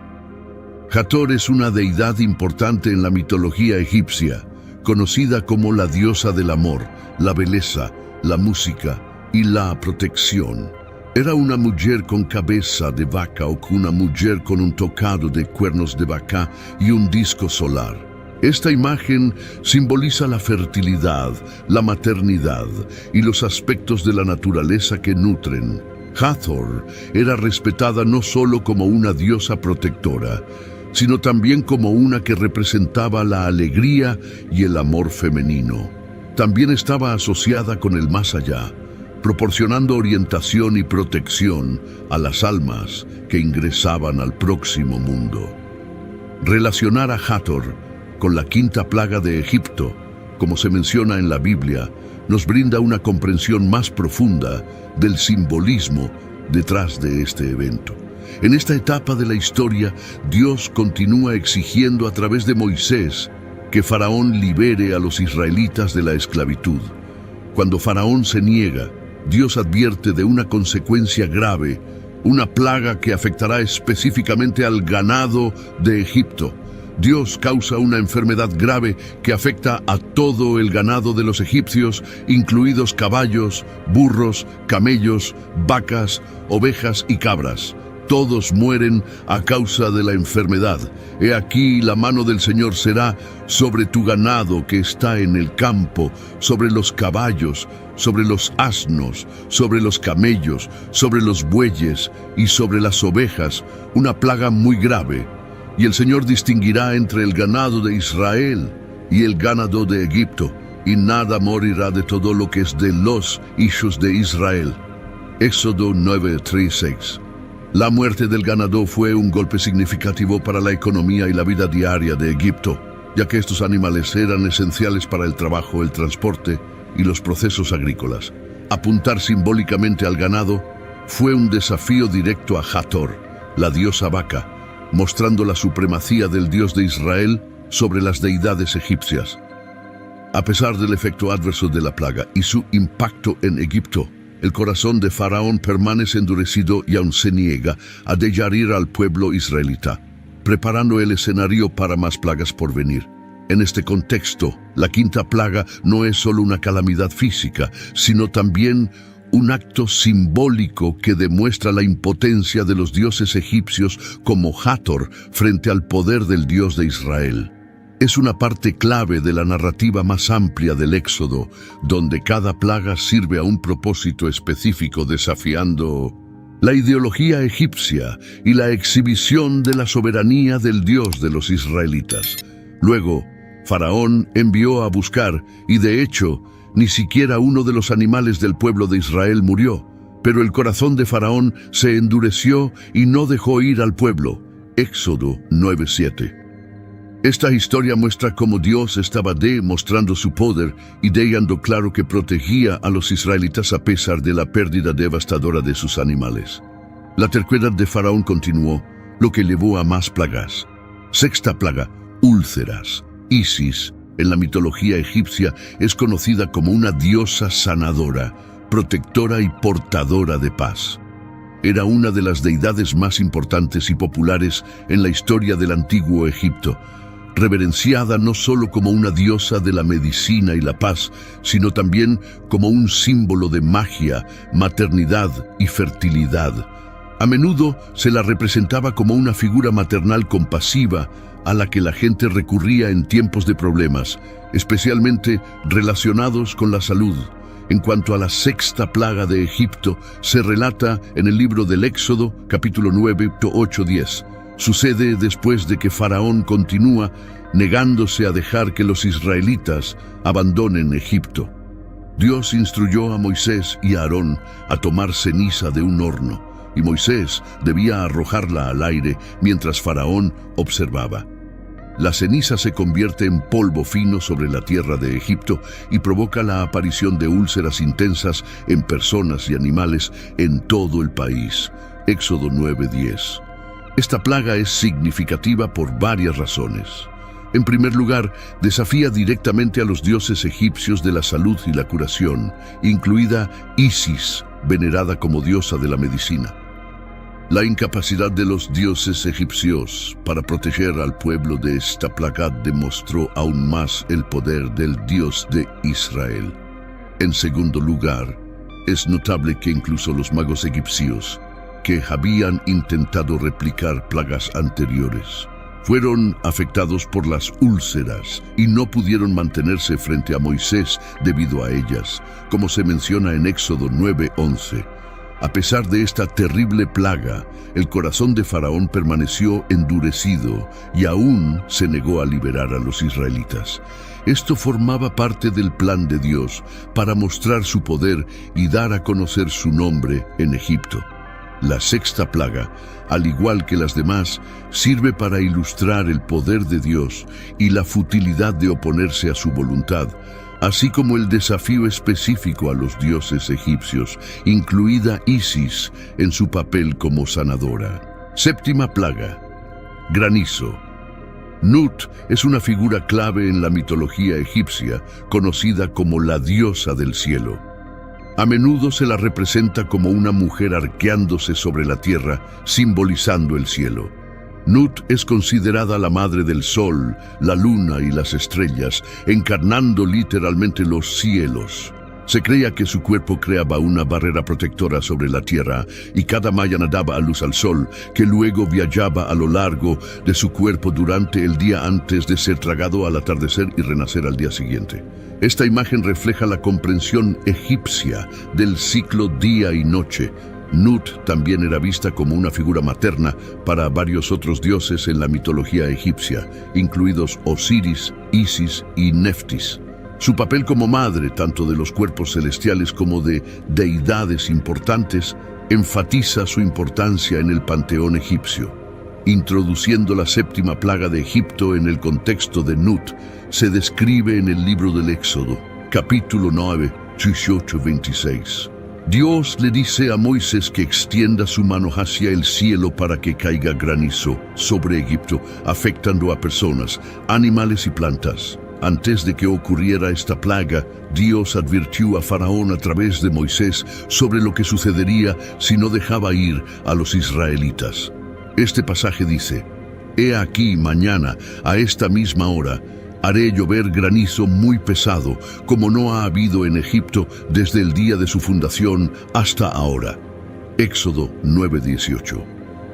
Hathor es una deidad importante en la mitología egipcia, conocida como la diosa del amor, la belleza, la música y la protección. Era una mujer con cabeza de vaca o una mujer con un tocado de cuernos de vaca y un disco solar. Esta imagen simboliza la fertilidad, la maternidad y los aspectos de la naturaleza que nutren. Hathor era respetada no solo como una diosa protectora, sino también como una que representaba la alegría y el amor femenino. También estaba asociada con el más allá, proporcionando orientación y protección a las almas que ingresaban al próximo mundo. Relacionar a Hathor con la quinta plaga de Egipto, como se menciona en la Biblia, nos brinda una comprensión más profunda del simbolismo detrás de este evento. En esta etapa de la historia, Dios continúa exigiendo a través de Moisés que Faraón libere a los israelitas de la esclavitud. Cuando Faraón se niega, Dios advierte de una consecuencia grave, una plaga que afectará específicamente al ganado de Egipto. Dios causa una enfermedad grave que afecta a todo el ganado de los egipcios, incluidos caballos, burros, camellos, vacas, ovejas y cabras. Todos mueren a causa de la enfermedad. He aquí la mano del Señor será sobre tu ganado que está en el campo, sobre los caballos, sobre los asnos, sobre los camellos, sobre los bueyes y sobre las ovejas, una plaga muy grave. Y el Señor distinguirá entre el ganado de Israel y el ganado de Egipto, y nada morirá de todo lo que es de los hijos de Israel. Éxodo 9:3-6. La muerte del ganado fue un golpe significativo para la economía y la vida diaria de Egipto, ya que estos animales eran esenciales para el trabajo, el transporte y los procesos agrícolas. Apuntar simbólicamente al ganado fue un desafío directo a Hathor, la diosa vaca, mostrando la supremacía del Dios de Israel sobre las deidades egipcias. A pesar del efecto adverso de la plaga y su impacto en Egipto, el corazón de Faraón permanece endurecido y aún se niega a dejar ir al pueblo israelita, preparando el escenario para más plagas por venir. En este contexto, la quinta plaga no es solo una calamidad física, sino también un acto simbólico que demuestra la impotencia de los dioses egipcios como Hathor frente al poder del Dios de Israel. Es una parte clave de la narrativa más amplia del Éxodo, donde cada plaga sirve a un propósito específico desafiando la ideología egipcia y la exhibición de la soberanía del Dios de los israelitas. Luego, Faraón envió a buscar, y de hecho, ni siquiera uno de los animales del pueblo de Israel murió, pero el corazón de Faraón se endureció y no dejó ir al pueblo. Éxodo 9:7. Esta historia muestra cómo Dios estaba demostrando su poder y dejando claro que protegía a los israelitas a pesar de la pérdida devastadora de sus animales. La terquedad de Faraón continuó, lo que llevó a más plagas. Sexta plaga, úlceras. Isis, en la mitología egipcia, es conocida como una diosa sanadora, protectora y portadora de paz. Era una de las deidades más importantes y populares en la historia del antiguo Egipto, reverenciada no solo como una diosa de la medicina y la paz, sino también como un símbolo de magia, maternidad y fertilidad. A menudo se la representaba como una figura maternal compasiva a la que la gente recurría en tiempos de problemas, especialmente relacionados con la salud. En cuanto a la sexta plaga de Egipto, se relata en el libro del Éxodo, capítulo 9, 8-10. Sucede después de que Faraón continúa negándose a dejar que los israelitas abandonen Egipto. Dios instruyó a Moisés y a Aarón a tomar ceniza de un horno, y Moisés debía arrojarla al aire mientras Faraón observaba. La ceniza se convierte en polvo fino sobre la tierra de Egipto y provoca la aparición de úlceras intensas en personas y animales en todo el país. Éxodo 9:10. Esta plaga es significativa por varias razones. En primer lugar, desafía directamente a los dioses egipcios de la salud y la curación, incluida Isis, venerada como diosa de la medicina. La incapacidad de los dioses egipcios para proteger al pueblo de esta plaga demostró aún más el poder del Dios de Israel. En segundo lugar, es notable que incluso los magos egipcios, que habían intentado replicar plagas anteriores, fueron afectados por las úlceras y no pudieron mantenerse frente a Moisés debido a ellas, como se menciona en Éxodo 9:11. A pesar de esta terrible plaga, el corazón de Faraón permaneció endurecido y aún se negó a liberar a los israelitas. Esto formaba parte del plan de Dios para mostrar su poder y dar a conocer su nombre en Egipto. La sexta plaga, al igual que las demás, sirve para ilustrar el poder de Dios y la futilidad de oponerse a su voluntad, así como el desafío específico a los dioses egipcios, incluida Isis en su papel como sanadora. Séptima plaga, granizo. Nut es una figura clave en la mitología egipcia, conocida como la diosa del cielo. A menudo se la representa como una mujer arqueándose sobre la tierra, simbolizando el cielo. Nut es considerada la madre del sol, la luna y las estrellas, encarnando literalmente los cielos. Se creía que su cuerpo creaba una barrera protectora sobre la tierra y cada mañana daba a luz al sol, que luego viajaba a lo largo de su cuerpo durante el día antes de ser tragado al atardecer y renacer al día siguiente. Esta imagen refleja la comprensión egipcia del ciclo día y noche. Nut también era vista como una figura materna para varios otros dioses en la mitología egipcia, incluidos Osiris, Isis y Neftis. Su papel como madre, tanto de los cuerpos celestiales como de deidades importantes, enfatiza su importancia en el panteón egipcio. Introduciendo la séptima plaga de Egipto en el contexto de Nut, se describe en el libro del Éxodo, capítulo 9, 18:26. Dios le dice a Moisés que extienda su mano hacia el cielo para que caiga granizo sobre Egipto, afectando a personas, animales y plantas. Antes de que ocurriera esta plaga, Dios advirtió a Faraón a través de Moisés sobre lo que sucedería si no dejaba ir a los israelitas. Este pasaje dice: «He aquí mañana, a esta misma hora, haré llover granizo muy pesado, como no ha habido en Egipto desde el día de su fundación hasta ahora». Éxodo 9:18.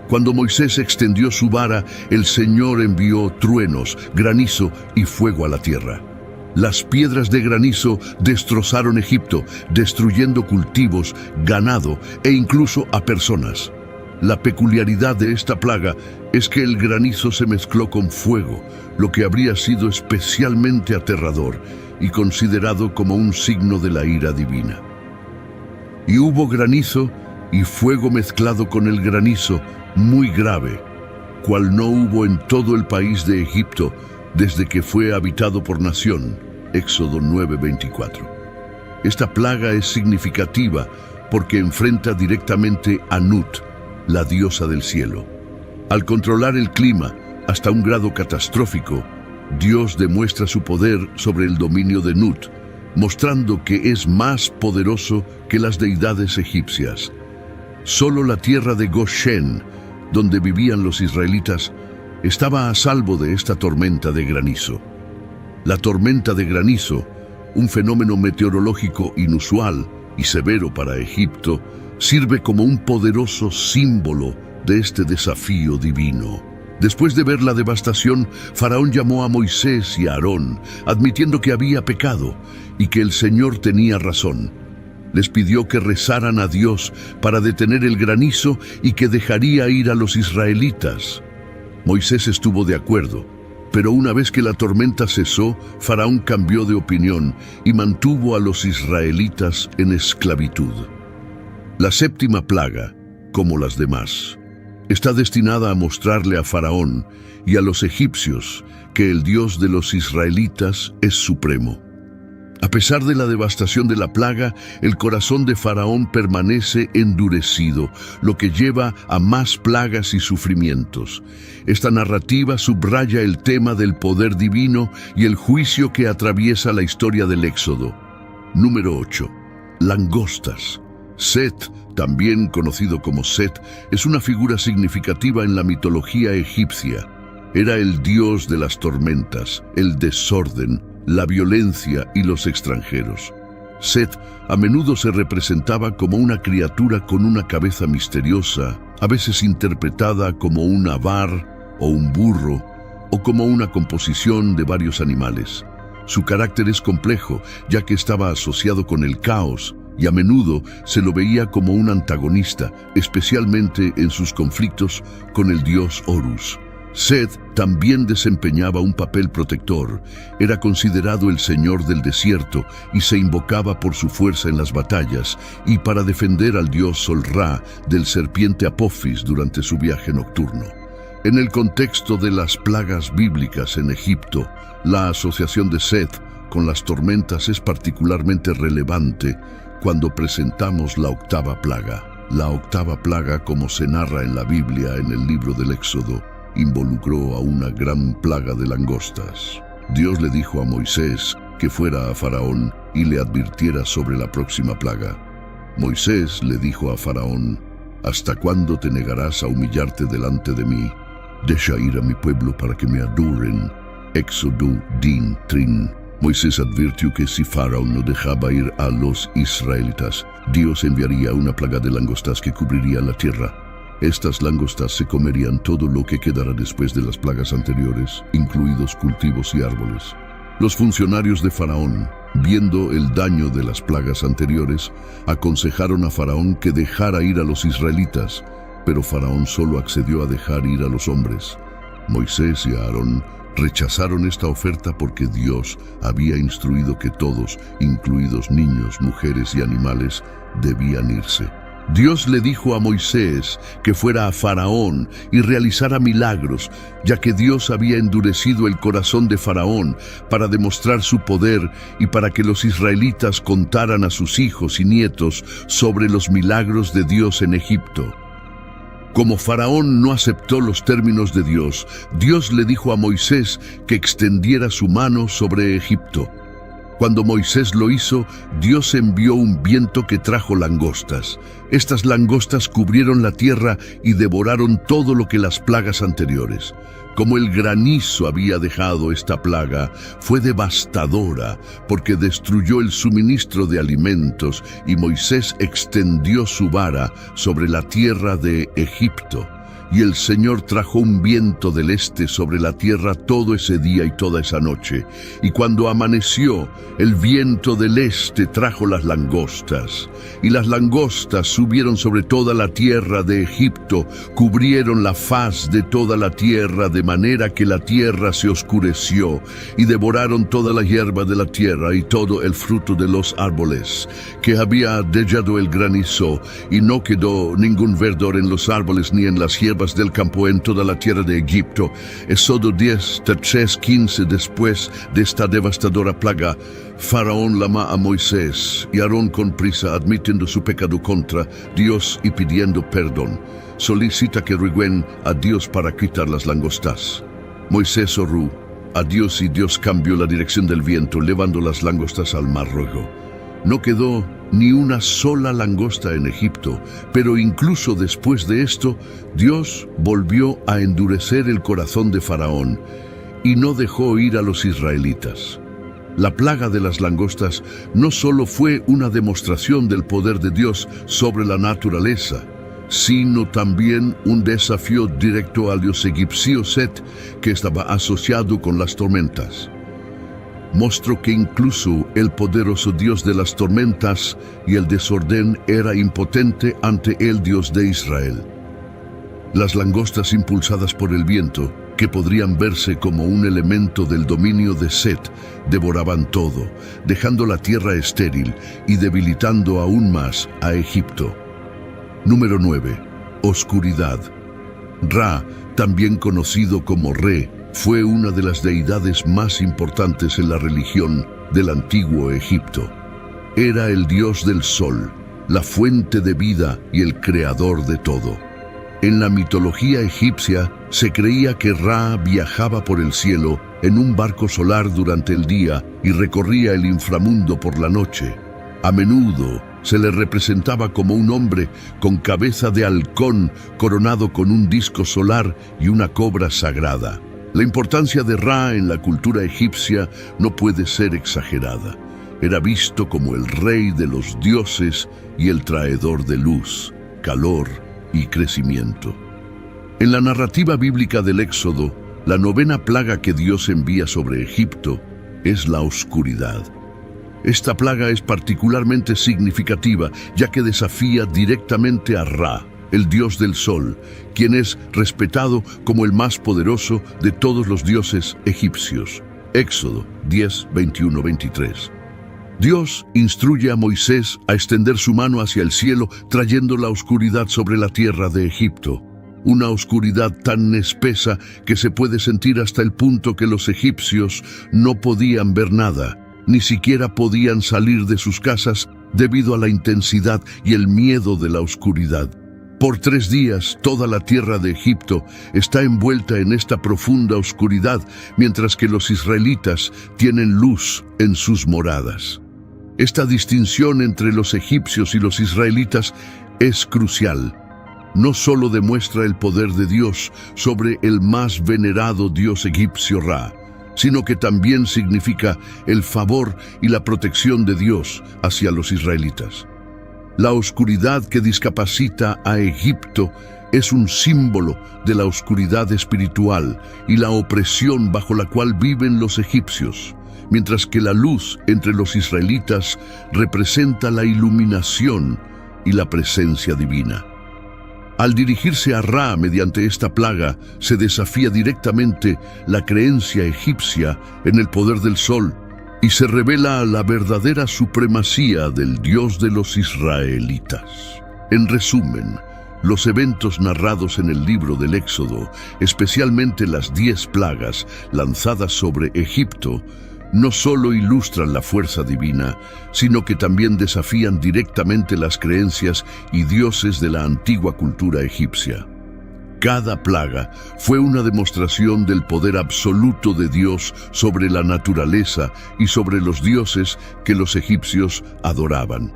Cuando Moisés extendió su vara, el Señor envió truenos, granizo y fuego a la tierra. Las piedras de granizo destrozaron Egipto, destruyendo cultivos, ganado e incluso a personas. La peculiaridad de esta plaga es que el granizo se mezcló con fuego, lo que habría sido especialmente aterrador y considerado como un signo de la ira divina. Y hubo granizo y fuego mezclado con el granizo muy grave, cual no hubo en todo el país de Egipto desde que fue habitado por nación. Éxodo 9:24. Esta plaga es significativa porque enfrenta directamente a Nut, la diosa del cielo. Al controlar el clima hasta un grado catastrófico, Dios demuestra su poder sobre el dominio de Nut, mostrando que es más poderoso que las deidades egipcias. Solo la tierra de Goshen, donde vivían los israelitas, estaba a salvo de esta tormenta de granizo. La tormenta de granizo, un fenómeno meteorológico inusual y severo para Egipto, sirve como un poderoso símbolo de este desafío divino. Después de ver la devastación, Faraón llamó a Moisés y a Aarón, admitiendo que había pecado y que el Señor tenía razón. Les pidió que rezaran a Dios para detener el granizo y que dejaría ir a los israelitas. Moisés estuvo de acuerdo, pero una vez que la tormenta cesó, Faraón cambió de opinión y mantuvo a los israelitas en esclavitud. La séptima plaga, como las demás, está destinada a mostrarle a Faraón y a los egipcios que el Dios de los israelitas es supremo. A pesar de la devastación de la plaga, el corazón de Faraón permanece endurecido, lo que lleva a más plagas y sufrimientos. Esta narrativa subraya el tema del poder divino y el juicio que atraviesa la historia del Éxodo. Número 8. Langostas. Set, también conocido como Set, es una figura significativa en la mitología egipcia. Era el dios de las tormentas, el desorden, la violencia y los extranjeros. Set a menudo se representaba como una criatura con una cabeza misteriosa, a veces interpretada como un avar o un burro, o como una composición de varios animales. Su carácter es complejo, ya que estaba asociado con el caos, y a menudo se lo veía como un antagonista, especialmente en sus conflictos con el dios Horus. Set también desempeñaba un papel protector, era considerado el señor del desierto y se invocaba por su fuerza en las batallas y para defender al dios Sol Ra del serpiente Apophis durante su viaje nocturno. En el contexto de las plagas bíblicas en Egipto, la asociación de Set con las tormentas es particularmente relevante cuando presentamos la octava plaga. La octava plaga, como se narra en la Biblia en el libro del Éxodo, involucró a una gran plaga de langostas. Dios le dijo a Moisés que fuera a Faraón y le advirtiera sobre la próxima plaga. Moisés le dijo a Faraón: «¿Hasta cuándo te negarás a humillarte delante de mí? Deja ir a mi pueblo para que me adoren». Éxodo 10:3. Moisés advirtió que si Faraón no dejaba ir a los israelitas, Dios enviaría una plaga de langostas que cubriría la tierra. Estas langostas se comerían todo lo que quedara después de las plagas anteriores, incluidos cultivos y árboles. Los funcionarios de Faraón, viendo el daño de las plagas anteriores, aconsejaron a Faraón que dejara ir a los israelitas, pero Faraón solo accedió a dejar ir a los hombres. Moisés y Aarón rechazaron esta oferta porque Dios había instruido que todos, incluidos niños, mujeres y animales, debían irse. Dios le dijo a Moisés que fuera a Faraón y realizara milagros, ya que Dios había endurecido el corazón de Faraón para demostrar su poder y para que los israelitas contaran a sus hijos y nietos sobre los milagros de Dios en Egipto. Como Faraón no aceptó los términos de Dios, Dios le dijo a Moisés que extendiera su mano sobre Egipto. Cuando Moisés lo hizo, Dios envió un viento que trajo langostas. Estas langostas cubrieron la tierra y devoraron todo lo que las plagas anteriores. Como el granizo había dejado esta plaga, fue devastadora porque destruyó el suministro de alimentos y Moisés extendió su vara sobre la tierra de Egipto. Y el Señor trajo un viento del este sobre la tierra todo ese día y toda esa noche. Y cuando amaneció, el viento del este trajo las langostas. Y las langostas subieron sobre toda la tierra de Egipto, cubrieron la faz de toda la tierra, de manera que la tierra se oscureció, y devoraron toda la hierba de la tierra y todo el fruto de los árboles, que había dejado el granizo, y no quedó ningún verdor en los árboles ni en las hierbas del campo en toda la tierra de Egipto. Éxodo 10, 3:15. Después de esta devastadora plaga, Faraón llama a Moisés y Aarón con prisa, admitiendo su pecado contra Dios y pidiendo perdón. Solicita que rueguen a Dios para quitar las langostas. Moisés oró a Dios y Dios cambió la dirección del viento, llevando las langostas al Mar Rojo. No quedó ni una sola langosta en Egipto, pero incluso después de esto, Dios volvió a endurecer el corazón de Faraón y no dejó ir a los israelitas. La plaga de las langostas no solo fue una demostración del poder de Dios sobre la naturaleza, sino también un desafío directo al dios egipcio Set, que estaba asociado con las tormentas. Mostró que incluso el poderoso Dios de las tormentas y el desorden era impotente ante el Dios de Israel. Las langostas impulsadas por el viento, que podrían verse como un elemento del dominio de Set, devoraban todo, dejando la tierra estéril y debilitando aún más a Egipto. Número 9. Oscuridad. Ra, también conocido como Re, fue una de las deidades más importantes en la religión del antiguo Egipto. Era el dios del sol, la fuente de vida y el creador de todo. En la mitología egipcia se creía que Ra viajaba por el cielo en un barco solar durante el día y recorría el inframundo por la noche. A menudo se le representaba como un hombre con cabeza de halcón coronado con un disco solar y una cobra sagrada. La importancia de Ra en la cultura egipcia no puede ser exagerada. Era visto como el rey de los dioses y el traidor de luz, calor y crecimiento. En la narrativa bíblica del Éxodo, la 9ª plaga que Dios envía sobre Egipto es la oscuridad. Esta plaga es particularmente significativa, ya que desafía directamente a Ra, el dios del sol, quien es respetado como el más poderoso de todos los dioses egipcios. Éxodo 10, 21, 23. Dios instruye a Moisés a extender su mano hacia el cielo, trayendo la oscuridad sobre la tierra de Egipto. Una oscuridad tan espesa que se puede sentir hasta el punto que los egipcios no podían ver nada, ni siquiera podían salir de sus casas debido a la intensidad y el miedo de la oscuridad. Por 3 días, toda la tierra de Egipto está envuelta en esta profunda oscuridad, mientras que los israelitas tienen luz en sus moradas. Esta distinción entre los egipcios y los israelitas es crucial. No solo demuestra el poder de Dios sobre el más venerado dios egipcio Ra, sino que también significa el favor y la protección de Dios hacia los israelitas. La oscuridad que discapacita a Egipto es un símbolo de la oscuridad espiritual y la opresión bajo la cual viven los egipcios, mientras que la luz entre los israelitas representa la iluminación y la presencia divina. Al dirigirse a Ra mediante esta plaga, se desafía directamente la creencia egipcia en el poder del sol y se revela la verdadera supremacía del Dios de los israelitas. En resumen, los eventos narrados en el libro del Éxodo, especialmente las 10 plagas lanzadas sobre Egipto, no solo ilustran la fuerza divina, sino que también desafían directamente las creencias y dioses de la antigua cultura egipcia. Cada plaga fue una demostración del poder absoluto de Dios sobre la naturaleza y sobre los dioses que los egipcios adoraban.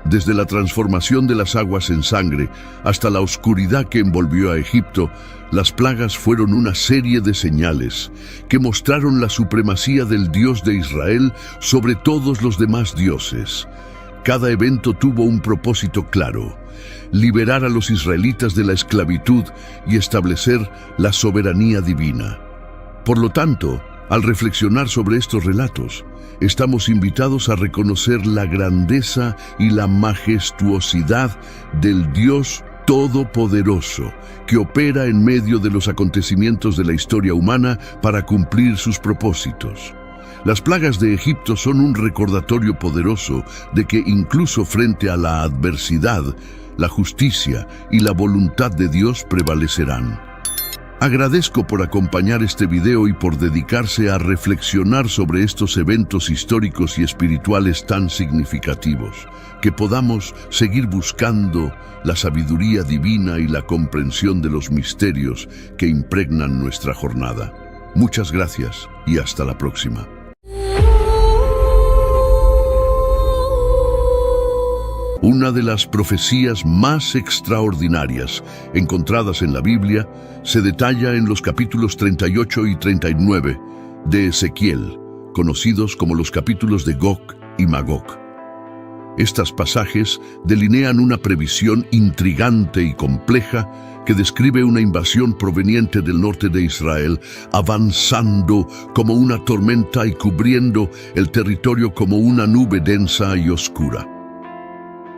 Desde la transformación de las aguas en sangre hasta la oscuridad que envolvió a Egipto, las plagas fueron una serie de señales que mostraron la supremacía del Dios de Israel sobre todos los demás dioses. Cada evento tuvo un propósito claro: liberar a los israelitas de la esclavitud y establecer la soberanía divina. Por lo tanto, al reflexionar sobre estos relatos, estamos invitados a reconocer la grandeza y la majestuosidad del Dios Todopoderoso, que opera en medio de los acontecimientos de la historia humana para cumplir sus propósitos. Las plagas de Egipto son un recordatorio poderoso de que incluso frente a la adversidad, la justicia y la voluntad de Dios prevalecerán. Agradezco por acompañar este video y por dedicarse a reflexionar sobre estos eventos históricos y espirituales tan significativos. Que podamos seguir buscando la sabiduría divina y la comprensión de los misterios que impregnan nuestra jornada. Muchas gracias y hasta la próxima. Una de las profecías más extraordinarias encontradas en la Biblia se detalla en los capítulos 38 y 39 de Ezequiel, conocidos como los capítulos de Gog y Magog. Estos pasajes delinean una previsión intrigante y compleja que describe una invasión proveniente del norte de Israel, avanzando como una tormenta y cubriendo el territorio como una nube densa y oscura.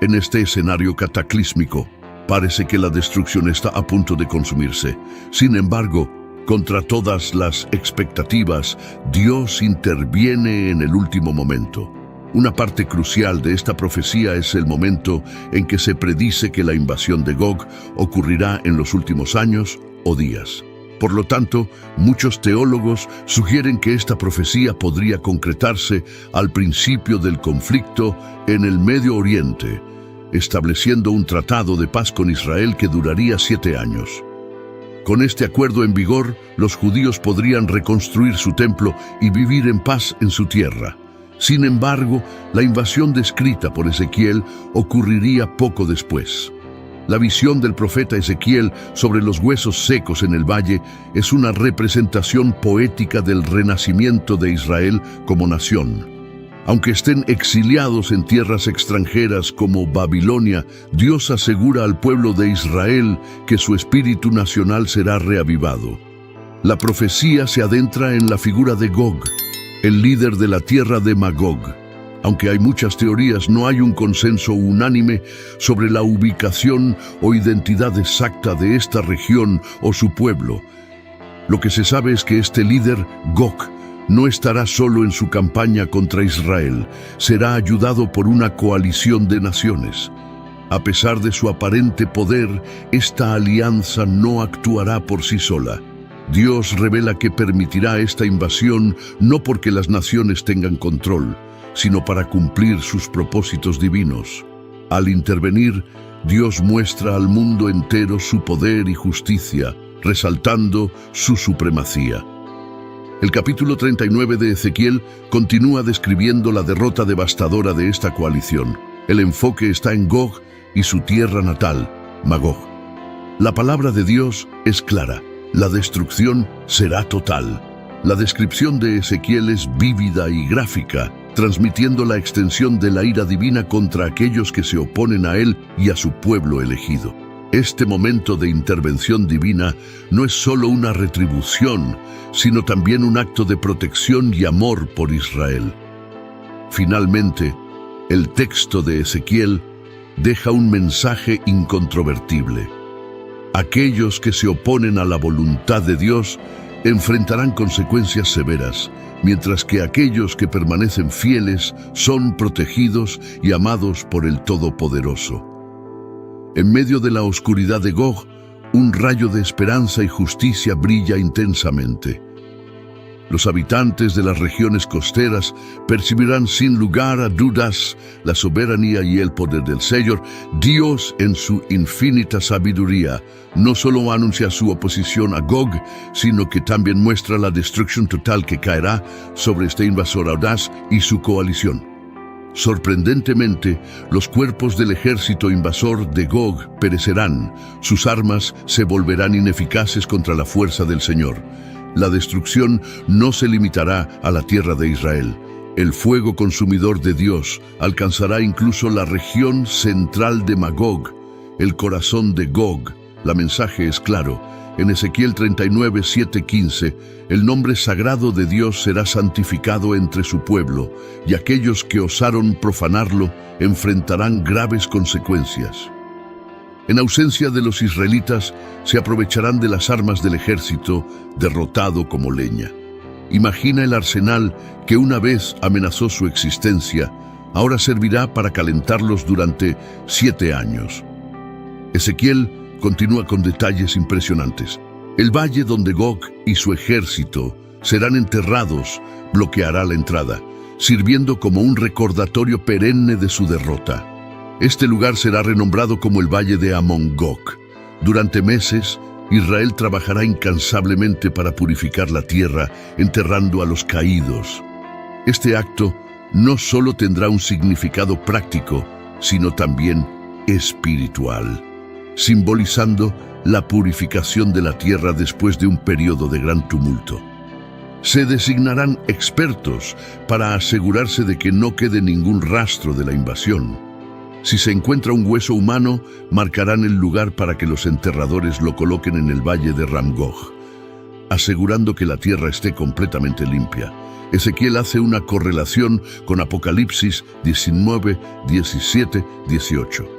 En este escenario cataclísmico, parece que la destrucción está a punto de consumirse. Sin embargo, contra todas las expectativas, Dios interviene en el último momento. Una parte crucial de esta profecía es el momento en que se predice que la invasión de Gog ocurrirá en los últimos años o días. Por lo tanto, muchos teólogos sugieren que esta profecía podría concretarse al principio del conflicto en el Medio Oriente, estableciendo un tratado de paz con Israel que duraría 7 años. Con este acuerdo en vigor, los judíos podrían reconstruir su templo y vivir en paz en su tierra. Sin embargo, la invasión descrita por Ezequiel ocurriría poco después. La visión del profeta Ezequiel sobre los huesos secos en el valle es una representación poética del renacimiento de Israel como nación. Aunque estén exiliados en tierras extranjeras como Babilonia, Dios asegura al pueblo de Israel que su espíritu nacional será reavivado. La profecía se adentra en la figura de Gog, el líder de la tierra de Magog. Aunque hay muchas teorías, no hay un consenso unánime sobre la ubicación o identidad exacta de esta región o su pueblo. Lo que se sabe es que este líder, Gog, no estará solo en su campaña contra Israel, será ayudado por una coalición de naciones. A pesar de su aparente poder, esta alianza no actuará por sí sola. Dios revela que permitirá esta invasión no porque las naciones tengan control, sino para cumplir sus propósitos divinos. Al intervenir, Dios muestra al mundo entero su poder y justicia, resaltando su supremacía. El capítulo 39 de Ezequiel continúa describiendo la derrota devastadora de esta coalición. El enfoque está en Gog y su tierra natal, Magog. La palabra de Dios es clara: la destrucción será total. La descripción de Ezequiel es vívida y gráfica, transmitiendo la extensión de la ira divina contra aquellos que se oponen a él y a su pueblo elegido. Este momento de intervención divina no es solo una retribución, sino también un acto de protección y amor por Israel. Finalmente, el texto de Ezequiel deja un mensaje incontrovertible. Aquellos que se oponen a la voluntad de Dios enfrentarán consecuencias severas, mientras que aquellos que permanecen fieles son protegidos y amados por el Todopoderoso. En medio de la oscuridad de Gog, un rayo de esperanza y justicia brilla intensamente. Los habitantes de las regiones costeras percibirán sin lugar a dudas la soberanía y el poder del Señor. Dios, en su infinita sabiduría, no solo anuncia su oposición a Gog, sino que también muestra la destrucción total que caerá sobre este invasor audaz y su coalición. Sorprendentemente, los cuerpos del ejército invasor de Gog perecerán, sus armas se volverán ineficaces contra la fuerza del Señor. La destrucción no se limitará a la tierra de Israel. El fuego consumidor de Dios alcanzará incluso la región central de Magog, el corazón de Gog. El mensaje es claro. En Ezequiel 39, 7-15, el nombre sagrado de Dios será santificado entre su pueblo, y aquellos que osaron profanarlo enfrentarán graves consecuencias. En ausencia de los israelitas, se aprovecharán de las armas del ejército, derrotado como leña. Imagina el arsenal que una vez amenazó su existencia, ahora servirá para calentarlos durante 7 años. Ezequiel continúa con detalles impresionantes. El valle donde Gog y su ejército serán enterrados bloqueará la entrada, sirviendo como un recordatorio perenne de su derrota. Este lugar será renombrado como el Valle de Amón-Gog. Durante meses, Israel trabajará incansablemente para purificar la tierra, enterrando a los caídos. Este acto no solo tendrá un significado práctico, sino también espiritual, simbolizando la purificación de la tierra después de un periodo de gran tumulto. Se designarán expertos para asegurarse de que no quede ningún rastro de la invasión. Si se encuentra un hueso humano, marcarán el lugar para que los enterradores lo coloquen en el valle de Ramgog, asegurando que la tierra esté completamente limpia. Ezequiel hace una correlación con Apocalipsis 19, 17, 18.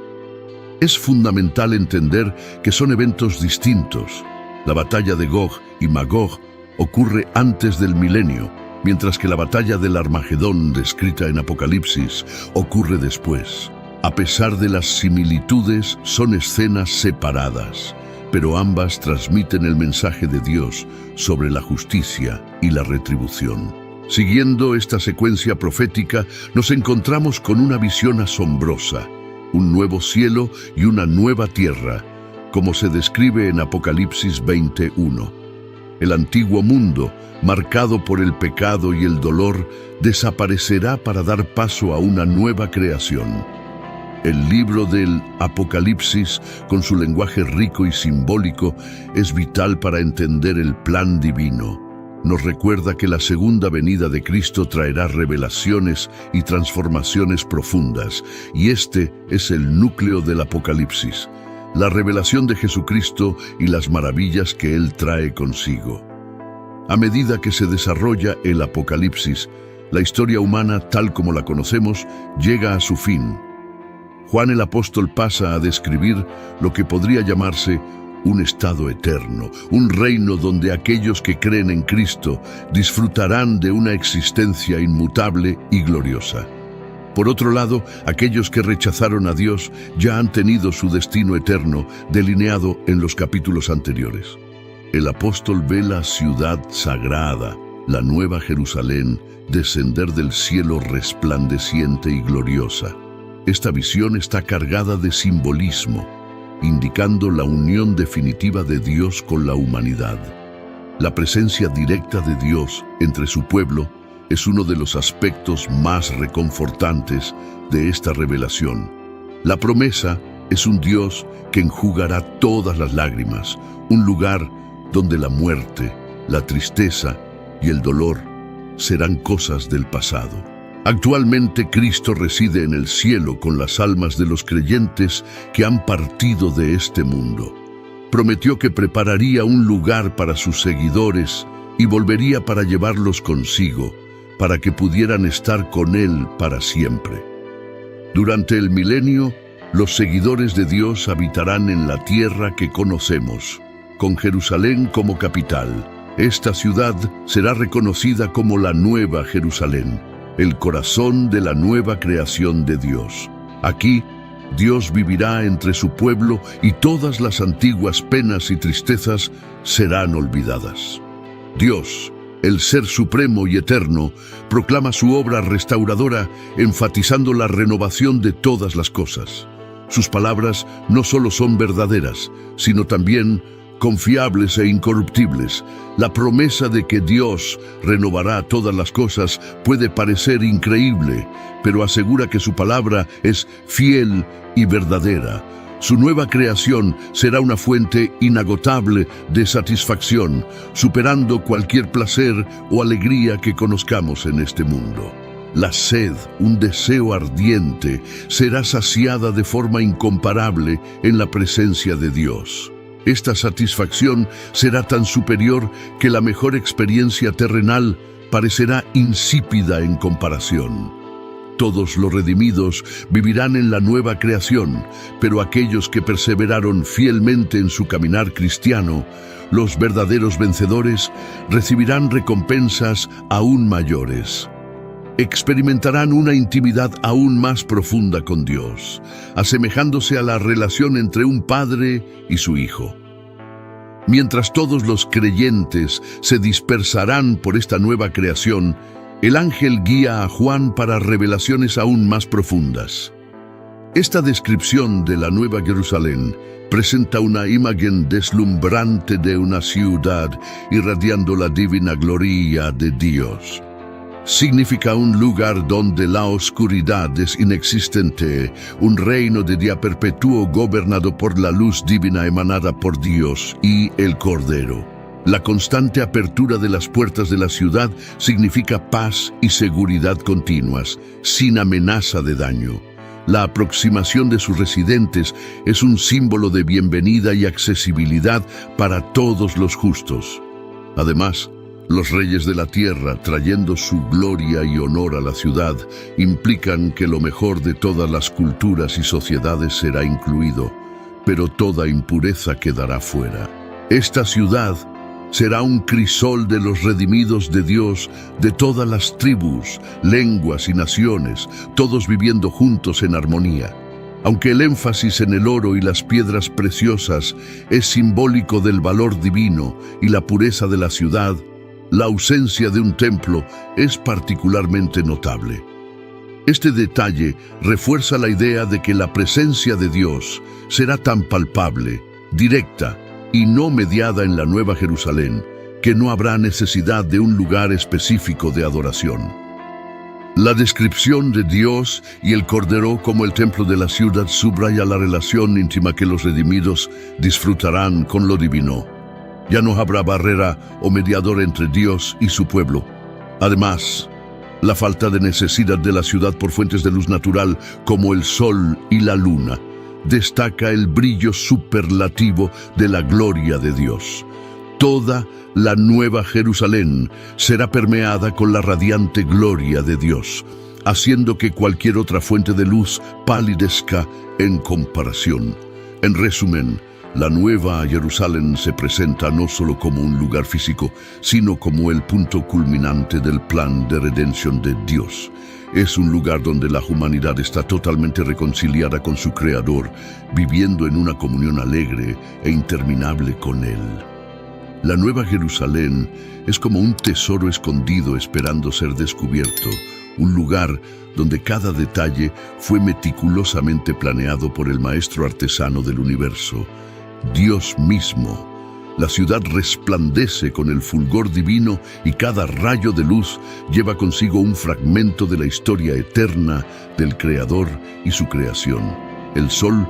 Es fundamental entender que son eventos distintos. La batalla de Gog y Magog ocurre antes del milenio, mientras que la batalla del Armagedón, descrita en Apocalipsis, ocurre después. A pesar de las similitudes, son escenas separadas, pero ambas transmiten el mensaje de Dios sobre la justicia y la retribución. Siguiendo esta secuencia profética, nos encontramos con una visión asombrosa, un nuevo cielo y una nueva tierra, como se describe en Apocalipsis 21. El antiguo mundo, marcado por el pecado y el dolor, desaparecerá para dar paso a una nueva creación. El libro del Apocalipsis, con su lenguaje rico y simbólico, es vital para entender el plan divino. Nos recuerda que la segunda venida de Cristo traerá revelaciones y transformaciones profundas, y este es el núcleo del Apocalipsis, la revelación de Jesucristo y las maravillas que Él trae consigo. A medida que se desarrolla el Apocalipsis, la historia humana, tal como la conocemos, llega a su fin. Juan el apóstol pasa a describir lo que podría llamarse un estado eterno, un reino donde aquellos que creen en Cristo disfrutarán de una existencia inmutable y gloriosa. Por otro lado, aquellos que rechazaron a Dios ya han tenido su destino eterno delineado en los capítulos anteriores. El apóstol ve la ciudad sagrada, la Nueva Jerusalén, descender del cielo resplandeciente y gloriosa. Esta visión está cargada de simbolismo, indicando la unión definitiva de Dios con la humanidad. La presencia directa de Dios entre su pueblo es uno de los aspectos más reconfortantes de esta revelación. La promesa es un Dios que enjugará todas las lágrimas, un lugar donde la muerte, la tristeza y el dolor serán cosas del pasado. Actualmente Cristo reside en el cielo con las almas de los creyentes que han partido de este mundo. Prometió que prepararía un lugar para sus seguidores y volvería para llevarlos consigo, para que pudieran estar con Él para siempre. Durante el milenio, los seguidores de Dios habitarán en la tierra que conocemos, con Jerusalén como capital. Esta ciudad será reconocida como la Nueva Jerusalén, el corazón de la nueva creación de Dios. Aquí, Dios vivirá entre su pueblo y todas las antiguas penas y tristezas serán olvidadas. Dios, el Ser Supremo y Eterno, proclama su obra restauradora, enfatizando la renovación de todas las cosas. Sus palabras no solo son verdaderas, sino también confiables e incorruptibles. La promesa de que Dios renovará todas las cosas puede parecer increíble, pero asegura que su palabra es fiel y verdadera. Su nueva creación será una fuente inagotable de satisfacción, superando cualquier placer o alegría que conozcamos en este mundo. La sed, un deseo ardiente, será saciada de forma incomparable en la presencia de Dios. Esta satisfacción será tan superior que la mejor experiencia terrenal parecerá insípida en comparación. Todos los redimidos vivirán en la nueva creación, pero aquellos que perseveraron fielmente en su caminar cristiano, los verdaderos vencedores, recibirán recompensas aún mayores. Experimentarán una intimidad aún más profunda con Dios, asemejándose a la relación entre un padre y su hijo. Mientras todos los creyentes se dispersarán por esta nueva creación, el ángel guía a Juan para revelaciones aún más profundas. Esta descripción de la Nueva Jerusalén presenta una imagen deslumbrante de una ciudad irradiando la divina gloria de Dios. Significa un lugar donde la oscuridad es inexistente, un reino de día perpetuo gobernado por la luz divina emanada por Dios y el Cordero. La constante apertura de las puertas de la ciudad significa paz y seguridad continuas, sin amenaza de daño. La aproximación de sus residentes es un símbolo de bienvenida y accesibilidad para todos los justos. Además, los reyes de la tierra, trayendo su gloria y honor a la ciudad, implican que lo mejor de todas las culturas y sociedades será incluido, pero toda impureza quedará fuera. Esta ciudad será un crisol de los redimidos de Dios de todas las tribus, lenguas y naciones, todos viviendo juntos en armonía. Aunque el énfasis en el oro y las piedras preciosas es simbólico del valor divino y la pureza de la ciudad, la ausencia de un templo es particularmente notable. Este detalle refuerza la idea de que la presencia de Dios será tan palpable, directa y no mediada en la Nueva Jerusalén, que no habrá necesidad de un lugar específico de adoración. La descripción de Dios y el Cordero como el templo de la ciudad subraya la relación íntima que los redimidos disfrutarán con lo divino. Ya no habrá barrera o mediador entre Dios y su pueblo. Además, la falta de necesidad de la ciudad por fuentes de luz natural como el sol y la luna destaca el brillo superlativo de la gloria de Dios. Toda la Nueva Jerusalén será permeada con la radiante gloria de Dios, haciendo que cualquier otra fuente de luz palidezca en comparación. En resumen, la Nueva Jerusalén se presenta no solo como un lugar físico, sino como el punto culminante del plan de redención de Dios. Es un lugar donde la humanidad está totalmente reconciliada con su Creador, viviendo en una comunión alegre e interminable con Él. La Nueva Jerusalén es como un tesoro escondido esperando ser descubierto, un lugar donde cada detalle fue meticulosamente planeado por el maestro artesano del universo, Dios mismo. La ciudad resplandece con el fulgor divino y cada rayo de luz lleva consigo un fragmento de la historia eterna del Creador y su creación. El sol,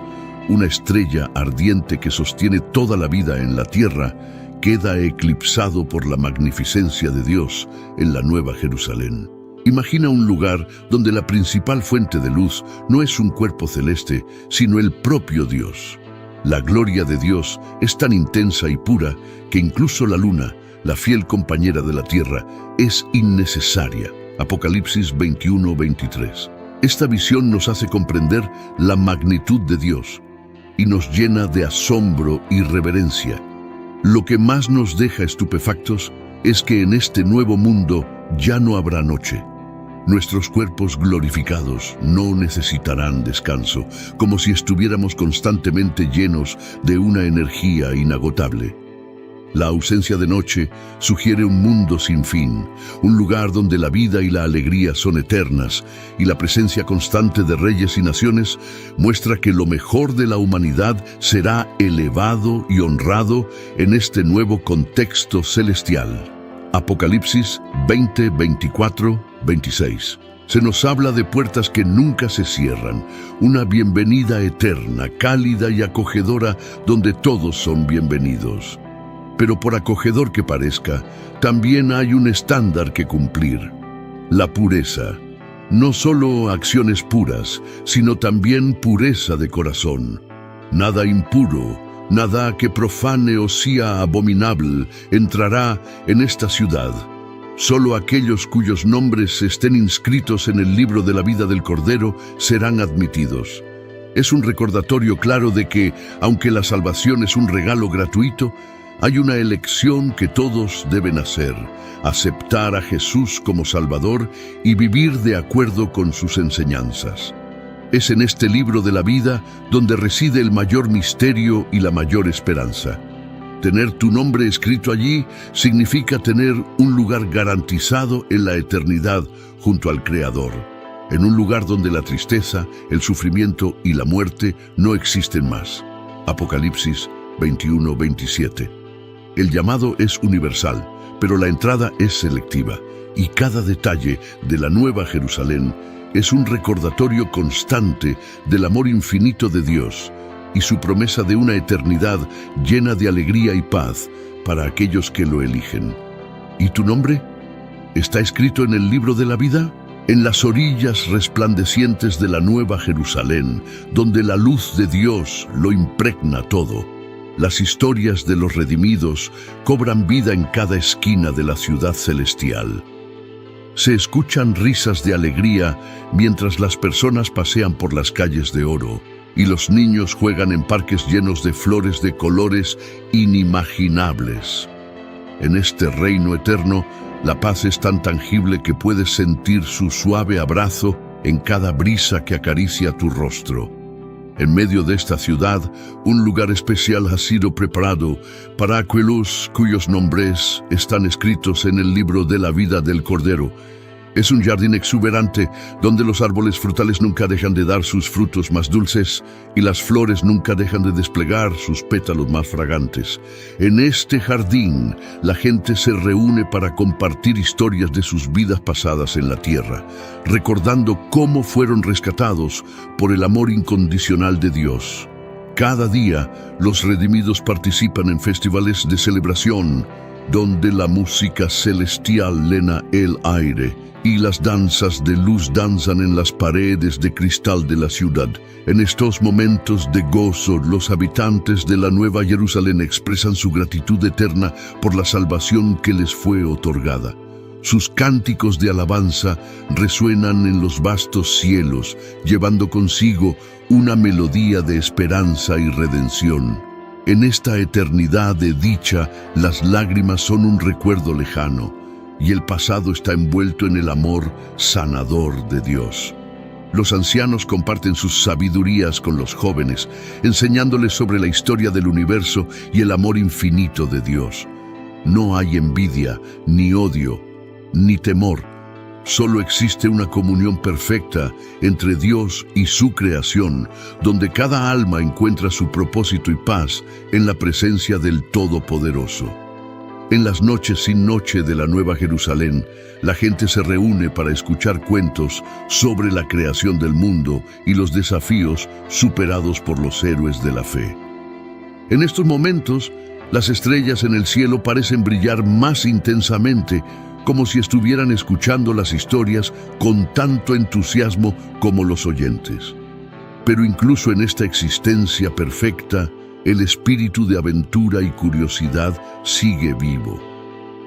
una estrella ardiente que sostiene toda la vida en la tierra, queda eclipsado por la magnificencia de Dios en la Nueva Jerusalén. Imagina un lugar donde la principal fuente de luz no es un cuerpo celeste, sino el propio Dios. La gloria de Dios es tan intensa y pura que incluso la luna, la fiel compañera de la tierra, es innecesaria. Apocalipsis 21:23. Esta visión nos hace comprender la magnitud de Dios y nos llena de asombro y reverencia. Lo que más nos deja estupefactos es que en este nuevo mundo ya no habrá noche. Nuestros cuerpos glorificados no necesitarán descanso, como si estuviéramos constantemente llenos de una energía inagotable. La ausencia de noche sugiere un mundo sin fin, un lugar donde la vida y la alegría son eternas, y la presencia constante de reyes y naciones muestra que lo mejor de la humanidad será elevado y honrado en este nuevo contexto celestial. Apocalipsis 20, 24, 26. Se nos habla de puertas que nunca se cierran, una bienvenida eterna, cálida y acogedora, donde todos son bienvenidos. Pero por acogedor que parezca, también hay un estándar que cumplir: la pureza. No solo acciones puras, sino también pureza de corazón. Nada impuro, nada que profane o sea abominable entrará en esta ciudad. Solo aquellos cuyos nombres estén inscritos en el libro de la vida del Cordero serán admitidos. Es un recordatorio claro de que, aunque la salvación es un regalo gratuito, hay una elección que todos deben hacer: aceptar a Jesús como Salvador y vivir de acuerdo con sus enseñanzas. Es en este libro de la vida donde reside el mayor misterio y la mayor esperanza. Tener tu nombre escrito allí significa tener un lugar garantizado en la eternidad junto al Creador, en un lugar donde la tristeza, el sufrimiento y la muerte no existen más. Apocalipsis 21, 27. El llamado es universal, pero la entrada es selectiva, y cada detalle de la Nueva Jerusalén es un recordatorio constante del amor infinito de Dios y su promesa de una eternidad llena de alegría y paz para aquellos que lo eligen. ¿Y tu nombre? ¿Está escrito en el libro de la vida? En las orillas resplandecientes de la Nueva Jerusalén, donde la luz de Dios lo impregna todo. Las historias de los redimidos cobran vida en cada esquina de la ciudad celestial. Se escuchan risas de alegría mientras las personas pasean por las calles de oro y los niños juegan en parques llenos de flores de colores inimaginables. En este reino eterno, la paz es tan tangible que puedes sentir su suave abrazo en cada brisa que acaricia tu rostro. En medio de esta ciudad, un lugar especial ha sido preparado para aquellos cuyos nombres están escritos en el libro de la vida del Cordero. Es un jardín exuberante donde los árboles frutales nunca dejan de dar sus frutos más dulces y las flores nunca dejan de desplegar sus pétalos más fragantes. En este jardín, la gente se reúne para compartir historias de sus vidas pasadas en la tierra, recordando cómo fueron rescatados por el amor incondicional de Dios. Cada día, los redimidos participan en festivales de celebración, donde la música celestial llena el aire y las danzas de luz danzan en las paredes de cristal de la ciudad. En estos momentos de gozo, los habitantes de la Nueva Jerusalén expresan su gratitud eterna por la salvación que les fue otorgada. Sus cánticos de alabanza resuenan en los vastos cielos, llevando consigo una melodía de esperanza y redención. En esta eternidad de dicha, las lágrimas son un recuerdo lejano, y el pasado está envuelto en el amor sanador de Dios. Los ancianos comparten sus sabidurías con los jóvenes, enseñándoles sobre la historia del universo y el amor infinito de Dios. No hay envidia, ni odio, ni temor. Solo existe una comunión perfecta entre Dios y su creación, donde cada alma encuentra su propósito y paz en la presencia del Todopoderoso. En las noches sin noche de la Nueva Jerusalén, la gente se reúne para escuchar cuentos sobre la creación del mundo y los desafíos superados por los héroes de la fe. En estos momentos, las estrellas en el cielo parecen brillar más intensamente, como si estuvieran escuchando las historias con tanto entusiasmo como los oyentes. Pero incluso en esta existencia perfecta, el espíritu de aventura y curiosidad sigue vivo.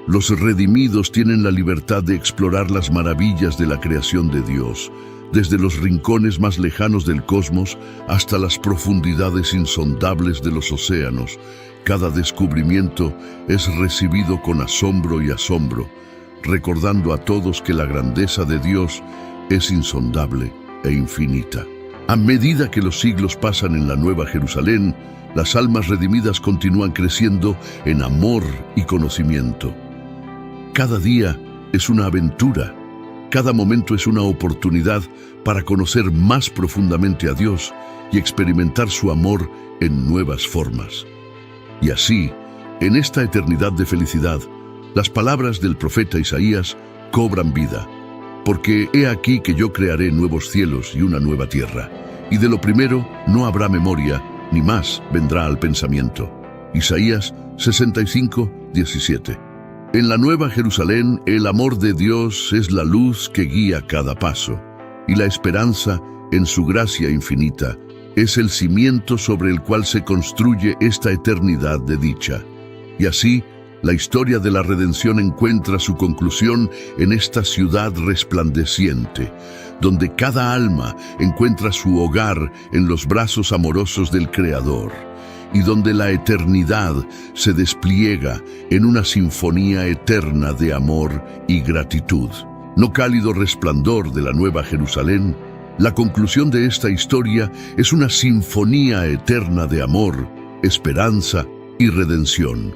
Los redimidos tienen la libertad de explorar las maravillas de la creación de Dios, desde los rincones más lejanos del cosmos hasta las profundidades insondables de los océanos. Cada descubrimiento es recibido con asombro y asombro. recordando a todos que la grandeza de Dios es insondable e infinita. A medida que los siglos pasan en la Nueva Jerusalén, las almas redimidas continúan creciendo en amor y conocimiento. Cada día es una aventura, cada momento es una oportunidad para conocer más profundamente a Dios y experimentar su amor en nuevas formas. Y así, en esta eternidad de felicidad, las palabras del profeta Isaías cobran vida, porque he aquí que yo crearé nuevos cielos y una nueva tierra, y de lo primero no habrá memoria, ni más vendrá al pensamiento. Isaías 65:17. En la Nueva Jerusalén, el amor de Dios es la luz que guía cada paso, y la esperanza en su gracia infinita es el cimiento sobre el cual se construye esta eternidad de dicha. Y así, la historia de la redención encuentra su conclusión en esta ciudad resplandeciente, donde cada alma encuentra su hogar en los brazos amorosos del Creador, y donde la eternidad se despliega en una sinfonía eterna de amor y gratitud. No cálido resplandor de la Nueva Jerusalén, la conclusión de esta historia es una sinfonía eterna de amor, esperanza y redención.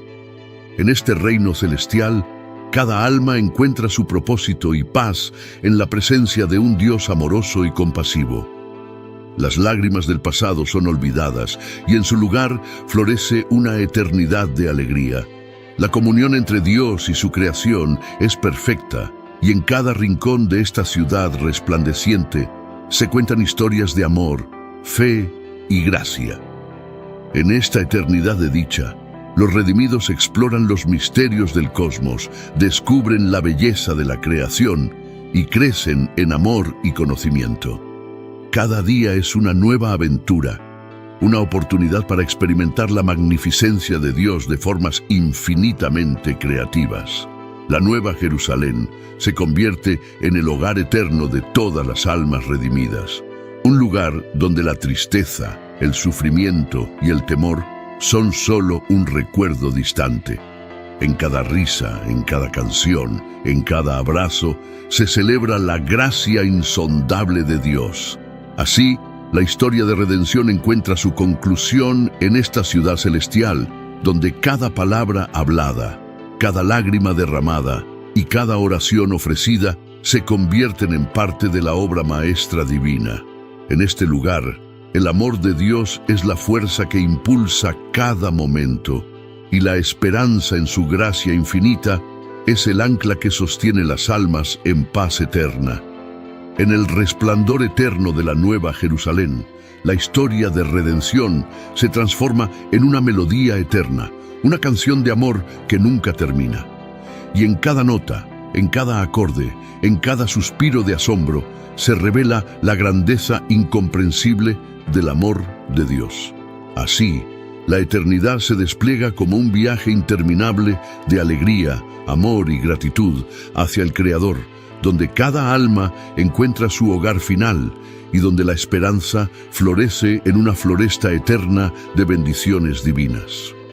En este reino celestial, cada alma encuentra su propósito y paz en la presencia de un Dios amoroso y compasivo. Las lágrimas del pasado son olvidadas y en su lugar florece una eternidad de alegría. La comunión entre Dios y su creación es perfecta y en cada rincón de esta ciudad resplandeciente se cuentan historias de amor, fe y gracia. En esta eternidad de dicha, los redimidos exploran los misterios del cosmos, descubren la belleza de la creación y crecen en amor y conocimiento. Cada día es una nueva aventura, una oportunidad para experimentar la magnificencia de Dios de formas infinitamente creativas. La Nueva Jerusalén se convierte en el hogar eterno de todas las almas redimidas, un lugar donde la tristeza, el sufrimiento y el temor son solo un recuerdo distante. En cada risa, en cada canción, en cada abrazo, se celebra la gracia insondable de Dios. Así, la historia de redención encuentra su conclusión en esta ciudad celestial, donde cada palabra hablada, cada lágrima derramada y cada oración ofrecida se convierten en parte de la obra maestra divina. En este lugar, el amor de Dios es la fuerza que impulsa cada momento, y la esperanza en su gracia infinita es el ancla que sostiene las almas en paz eterna. En el resplandor eterno de la Nueva Jerusalén, la historia de redención se transforma en una melodía eterna, una canción de amor que nunca termina. Y en cada nota, en cada acorde, en cada suspiro de asombro, se revela la grandeza incomprensible del amor de Dios. Así, la eternidad se despliega como un viaje interminable de alegría, amor y gratitud hacia el Creador, donde cada alma encuentra su hogar final y donde la esperanza florece en una floresta eterna de bendiciones divinas.